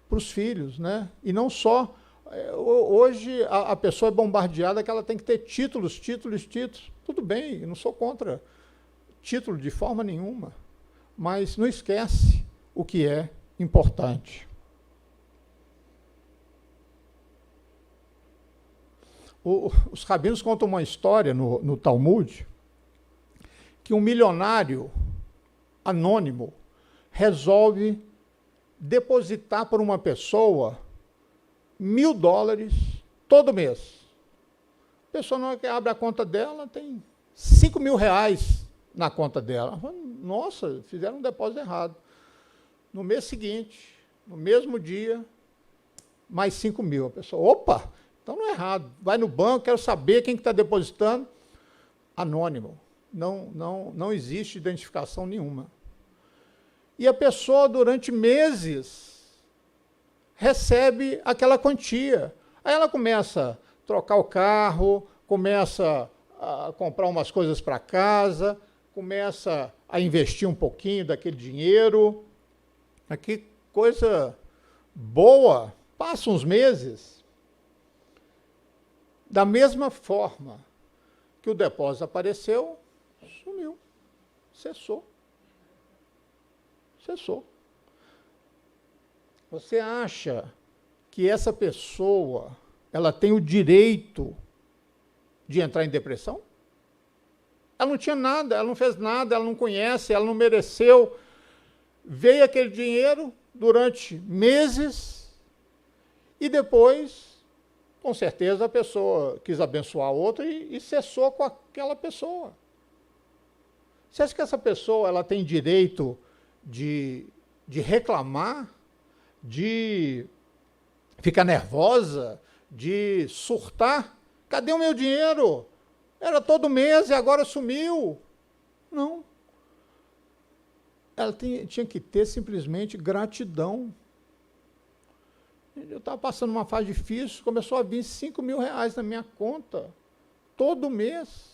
para os filhos, né? E não só... Hoje a pessoa é bombardeada que ela tem que ter títulos. Tudo bem, eu não sou contra título de forma nenhuma, mas não esquece o que é importante. Os rabinos contam uma história no Talmud que um milionário anônimo resolve depositar por uma pessoa $1.000 todo mês. A pessoa, não abre a conta dela, tem R$5.000 na conta dela. Nossa, fizeram um depósito errado. No mês seguinte, no mesmo dia, mais 5.000. A pessoa, opa, então não é errado. Vai no banco, quero saber quem está depositando. Anônimo. Não existe identificação nenhuma. E a pessoa, durante meses, recebe aquela quantia. Aí ela começa a trocar o carro, começa a comprar umas coisas para casa, começa a investir um pouquinho daquele dinheiro. Que coisa boa. Passa uns meses. Da mesma forma que o depósito apareceu, sumiu. Cessou. Você acha que essa pessoa ela tem o direito de entrar em depressão? Ela não tinha nada, ela não fez nada, ela não conhece, ela não mereceu. Veio aquele dinheiro durante meses e depois, com certeza, a pessoa quis abençoar a outra e cessou com aquela pessoa. Você acha que essa pessoa ela tem direito de reclamar, de ficar nervosa, de surtar? Cadê o meu dinheiro? Era todo mês e agora sumiu. Não. Ela tinha que ter simplesmente gratidão. Eu estava passando uma fase difícil, começou a vir R$5.000 na minha conta, todo mês.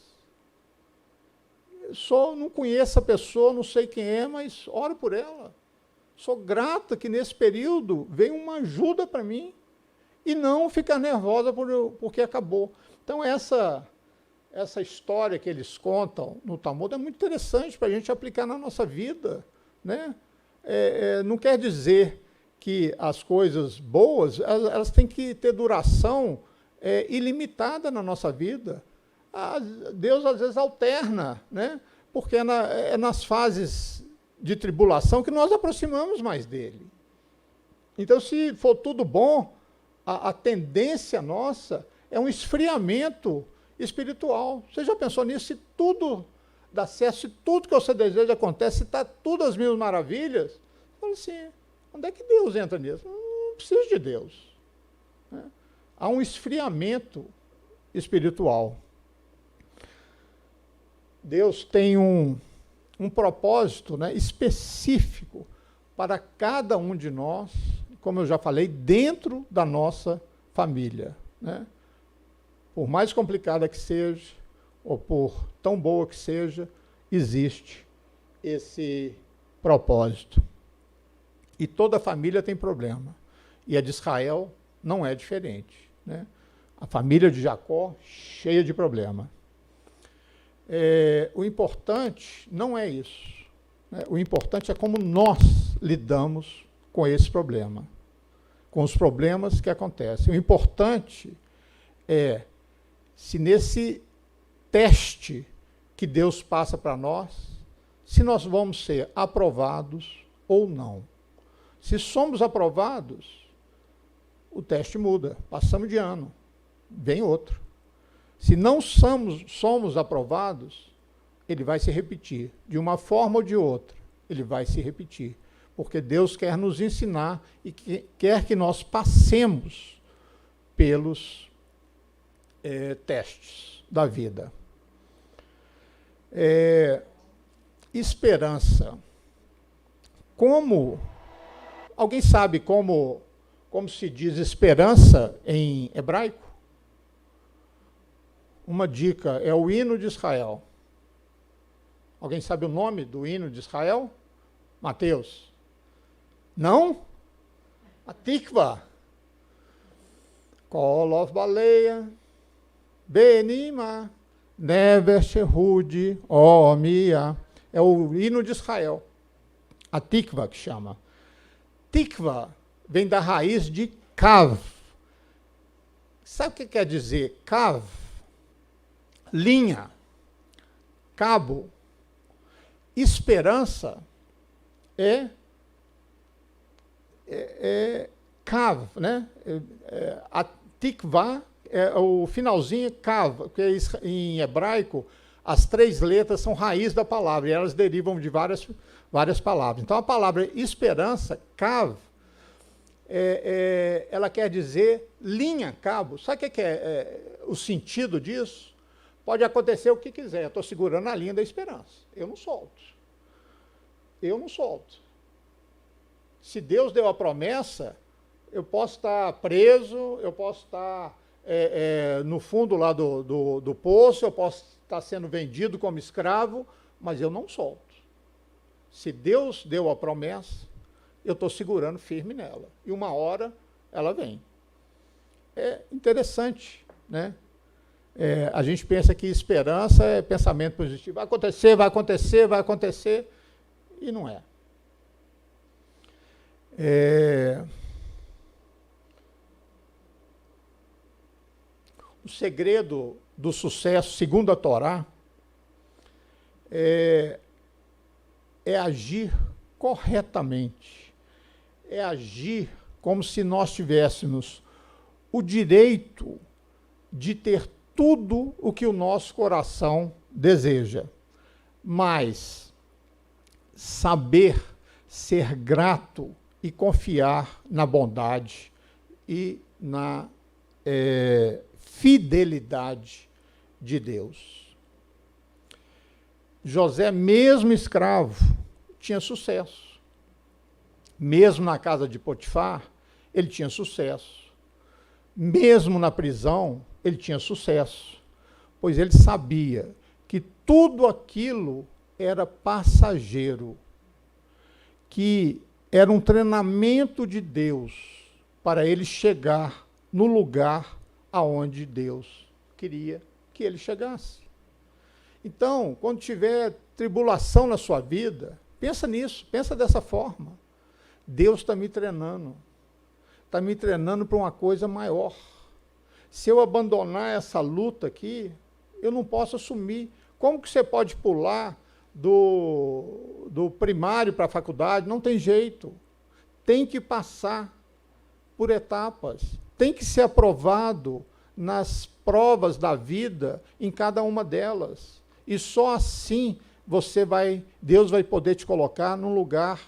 Só não conheço a pessoa, não sei quem é, mas oro por ela. Sou grata que nesse período veio uma ajuda para mim e não ficar nervosa porque acabou. Então, essa história que eles contam no Talmud é muito interessante para a gente aplicar na nossa vida, né? Não quer dizer que as coisas boas elas têm que ter duração ilimitada na nossa vida. Deus, às vezes, alterna, né? Porque é nas fases de tribulação que nós aproximamos mais dele. Então, se for tudo bom, a tendência nossa é um esfriamento espiritual. Você já pensou nisso? Se tudo dá certo, se tudo que você deseja acontece, se está tudo às mil maravilhas, fala assim, onde é que Deus entra nisso? Não precisa de Deus. Né? Há um esfriamento espiritual. Deus tem um propósito, né, específico para cada um de nós, como eu já falei, dentro da nossa família. Né? Por mais complicada que seja, ou por tão boa que seja, existe esse propósito. E toda família tem problema. E a de Israel não é diferente. Né? A família de Jacó, cheia de problema. O importante não é isso. Né? O importante é como nós lidamos com esse problema, com os problemas que acontecem. O importante é se nesse teste que Deus passa para nós, se nós vamos ser aprovados ou não. Se somos aprovados, o teste muda, passamos de ano, vem outro. Se não somos aprovados, ele vai se repetir, de uma forma ou de outra, ele vai se repetir, porque Deus quer nos ensinar e quer que nós passemos pelos testes da vida. Esperança. Alguém sabe como se diz esperança em hebraico? Uma dica, é o hino de Israel. Alguém sabe o nome do hino de Israel? Mateus. Não? A Tikva. Kolof baleia, benima, never shehud, omia. É o hino de Israel. A Tikva que chama. Tikva vem da raiz de kav. Sabe o que quer dizer kav? Linha, cabo. Esperança é kav, né? A tikva, o finalzinho kav, que em hebraico as 3 letras são raiz da palavra e elas derivam de várias palavras. Então a palavra esperança, kav, ela quer dizer linha, cabo. Sabe o que é o sentido disso? Pode acontecer o que quiser, eu estou segurando a linha da esperança. Eu não solto. Se Deus deu a promessa, eu posso estar preso, eu posso estar no fundo lá do poço, eu posso estar sendo vendido como escravo, mas eu não solto. Se Deus deu a promessa, eu estou segurando firme nela. E uma hora ela vem. É interessante, né? A gente pensa que esperança é pensamento positivo. Vai acontecer, vai acontecer, vai acontecer. E não é. O segredo do sucesso, segundo a Torá, é agir corretamente. É agir como se nós tivéssemos o direito de ter tudo o que o nosso coração deseja, mas saber ser grato e confiar na bondade e na fidelidade de Deus. José, mesmo escravo, tinha sucesso. Mesmo na casa de Potifar, ele tinha sucesso. Mesmo na prisão, ele tinha sucesso, pois ele sabia que tudo aquilo era passageiro, que era um treinamento de Deus para ele chegar no lugar aonde Deus queria que ele chegasse. Então, quando tiver tribulação na sua vida, pensa nisso, pensa dessa forma. Deus está me treinando para uma coisa maior. Se eu abandonar essa luta aqui, eu não posso assumir. Como que você pode pular do primário para a faculdade? Não tem jeito. Tem que passar por etapas. Tem que ser aprovado nas provas da vida, em cada uma delas. E só assim Deus vai poder te colocar num lugar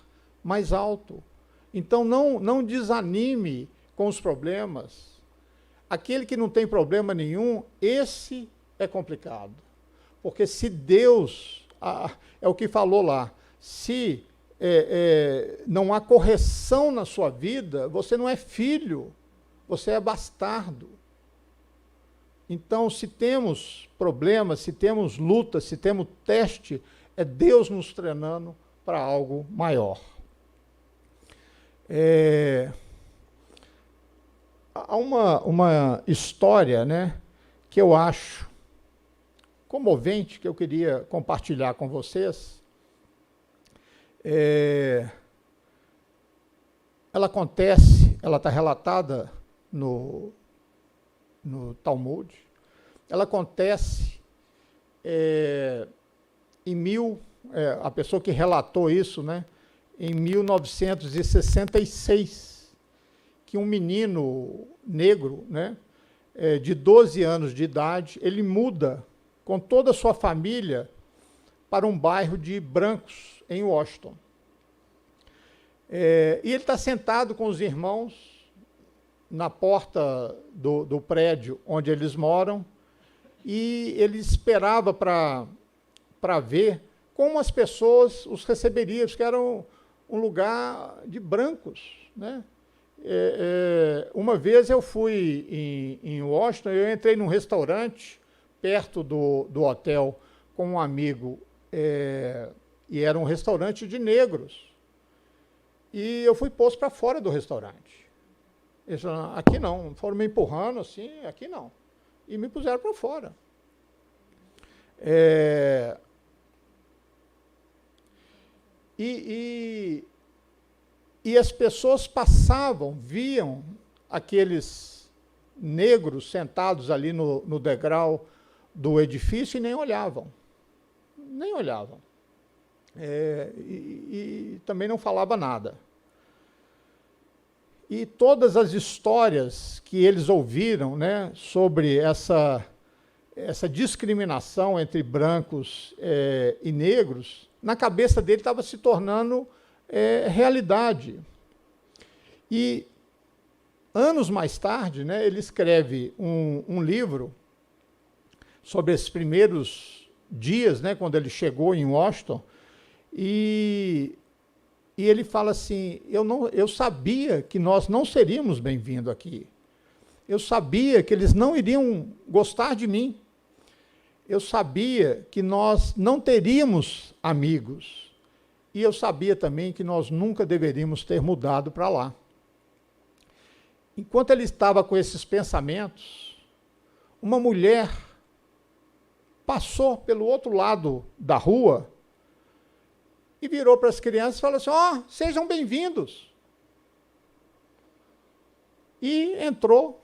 mais alto. Então não desanime com os problemas. Aquele que não tem problema nenhum, esse é complicado. Porque se Deus, é o que falou lá, se não há correção na sua vida, você não é filho, você é bastardo. Então, se temos problemas, se temos lutas, se temos teste, é Deus nos treinando para algo maior. Há uma história, né, que eu acho comovente, que eu queria compartilhar com vocês. Ela acontece, ela está relatada no Talmud. Ela acontece a pessoa que relatou isso, né, em 1966, que um menino negro, né, de 12 anos de idade, ele muda com toda a sua família para um bairro de brancos, em Washington. E ele está sentado com os irmãos na porta do prédio onde eles moram, e ele esperava para ver como as pessoas os receberiam, porque era um lugar de brancos, né? Uma vez eu fui em Washington, eu entrei num restaurante perto do hotel com um amigo, e era um restaurante de negros. E eu fui posto para fora do restaurante. Eles falaram, aqui não, foram me empurrando assim, aqui não. E me puseram para fora. E as pessoas passavam, viam aqueles negros sentados ali no degrau do edifício e nem olhavam. Nem olhavam. E também não falava nada. E todas as histórias que eles ouviram, né, sobre essa discriminação entre brancos e negros, na cabeça dele estava se tornando realidade. E anos mais tarde, né, ele escreve um livro sobre esses primeiros dias, né, quando ele chegou em Washington, e ele fala assim, eu sabia que nós não seríamos bem-vindos aqui. Eu sabia que eles não iriam gostar de mim. Eu sabia que nós não teríamos amigos. E eu sabia também que nós nunca deveríamos ter mudado para lá. Enquanto ele estava com esses pensamentos, uma mulher passou pelo outro lado da rua e virou para as crianças e falou assim, sejam bem-vindos. E entrou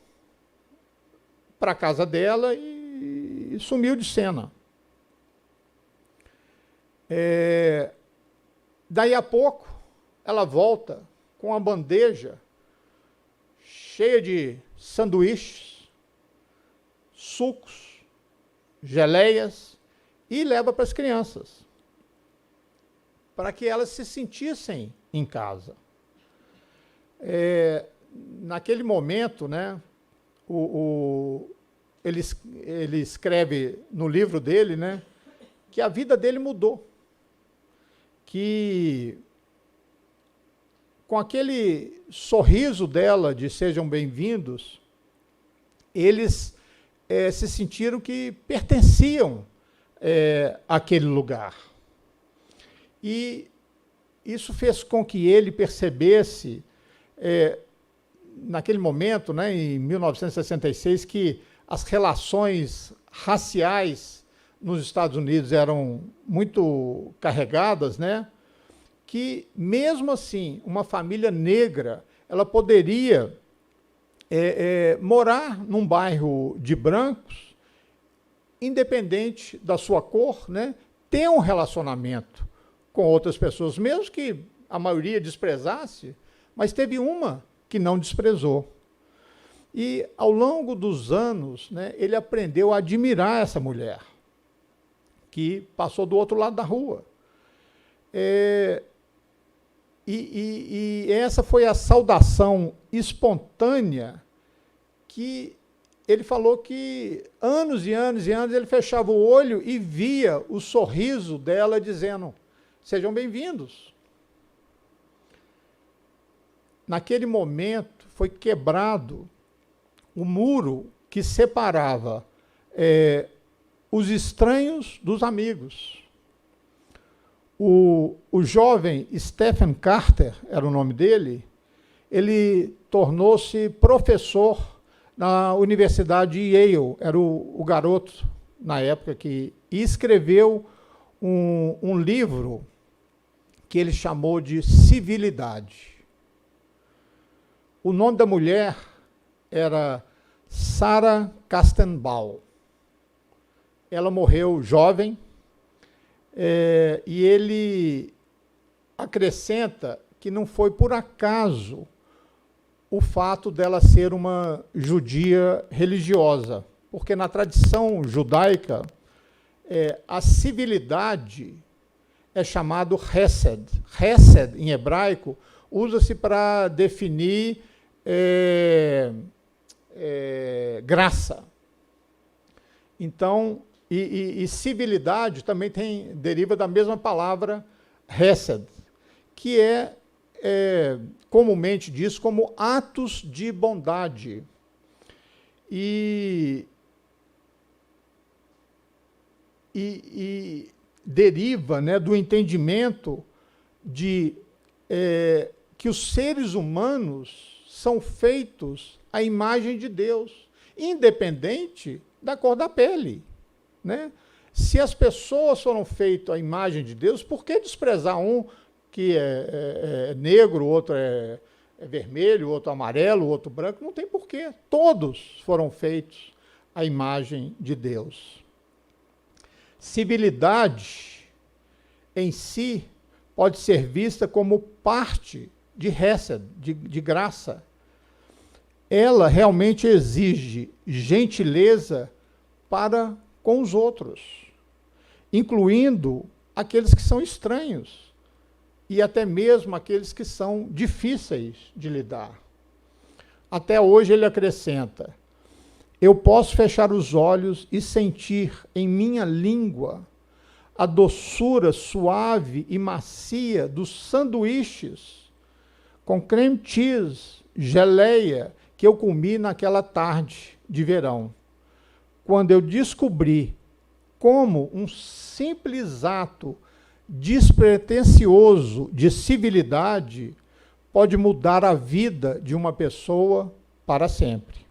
para a casa dela e sumiu de cena. Daí a pouco, ela volta com uma bandeja cheia de sanduíches, sucos, geleias, e leva para as crianças, para que elas se sentissem em casa. Naquele momento, né, ele escreve no livro dele, né, que a vida dele mudou, que com aquele sorriso dela de sejam bem-vindos, eles se sentiram que pertenciam àquele lugar. E isso fez com que ele percebesse, naquele momento, né, em 1966, que as relações raciais nos Estados Unidos eram muito carregadas, né, que, mesmo assim, uma família negra ela poderia morar num bairro de brancos, independente da sua cor, né, ter um relacionamento com outras pessoas, mesmo que a maioria desprezasse, mas teve uma que não desprezou. E, ao longo dos anos, né, ele aprendeu a admirar essa mulher, que passou do outro lado da rua. E essa foi a saudação espontânea que ele falou que anos e anos e anos ele fechava o olho e via o sorriso dela dizendo, sejam bem-vindos. Naquele momento foi quebrado o muro que separava os estranhos dos amigos. O jovem Stephen Carter, era o nome dele, ele tornou-se professor na Universidade de Yale, era o garoto, na época, e escreveu um livro que ele chamou de Civilidade. O nome da mulher era Sarah Kastenbaum. Ela morreu jovem, e ele acrescenta que não foi por acaso o fato dela ser uma judia religiosa, porque na tradição judaica, a civilidade é chamado Hesed. Hesed, em hebraico, usa-se para definir graça. Então, e civilidade também deriva da mesma palavra Hesed, que comumente diz como atos de bondade. E deriva, né, do entendimento de que os seres humanos são feitos à imagem de Deus, independente da cor da pele, né? Se as pessoas foram feitas à imagem de Deus, por que desprezar um que é negro, o outro é vermelho, o outro amarelo, o outro branco? Não tem porquê. Todos foram feitos à imagem de Deus. Civilidade em si pode ser vista como parte de Hesed, de graça. Ela realmente exige gentileza para com os outros, incluindo aqueles que são estranhos e até mesmo aqueles que são difíceis de lidar. Até hoje ele acrescenta: eu posso fechar os olhos e sentir em minha língua a doçura suave e macia dos sanduíches com creme cheese, geleia, que eu comi naquela tarde de verão, quando eu descobri como um simples ato despretensioso de civilidade pode mudar a vida de uma pessoa para sempre.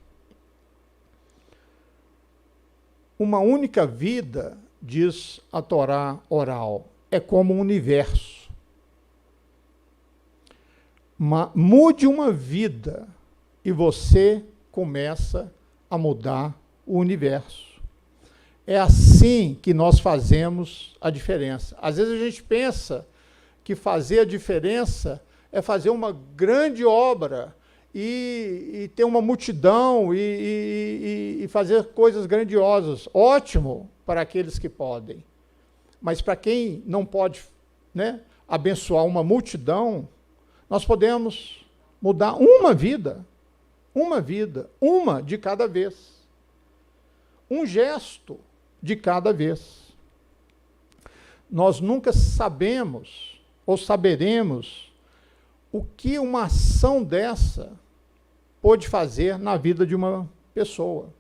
Uma única vida, diz a Torá oral, é como um universo. Mude uma vida e você começa a mudar o universo. É assim que nós fazemos a diferença. Às vezes a gente pensa que fazer a diferença é fazer uma grande obra e ter uma multidão e fazer coisas grandiosas. Ótimo para aqueles que podem. Mas para quem não pode, né, abençoar uma multidão, nós podemos mudar uma vida, uma de cada vez. Um gesto de cada vez. Nós nunca sabemos ou saberemos o que uma ação dessa pode fazer na vida de uma pessoa.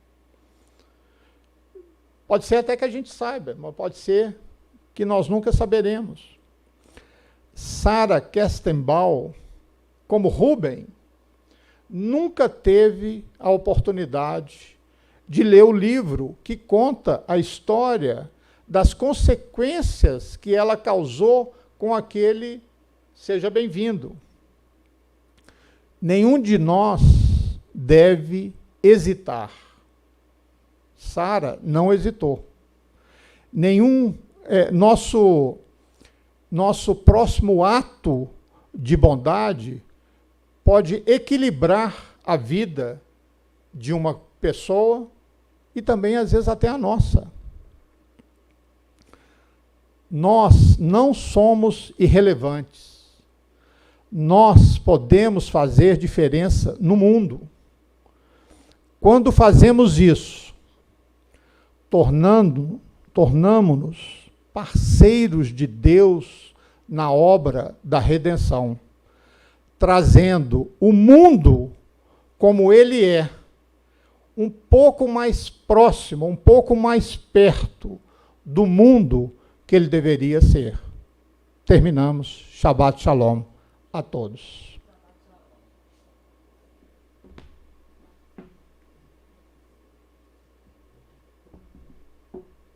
Pode ser até que a gente saiba, mas pode ser que nós nunca saberemos. Sarah Kestenbaum, como Rubem, nunca teve a oportunidade de ler o livro que conta a história das consequências que ela causou com aquele seja bem-vindo. Nenhum de nós deve hesitar. Sarah não hesitou. Nosso próximo ato de bondade pode equilibrar a vida de uma pessoa e também, às vezes, até a nossa. Nós não somos irrelevantes. Nós podemos fazer diferença no mundo. Quando fazemos isso, tornamo-nos parceiros de Deus na obra da redenção, trazendo o mundo como ele é, um pouco mais próximo, um pouco mais perto do mundo que ele deveria ser. Terminamos. Shabbat Shalom a todos.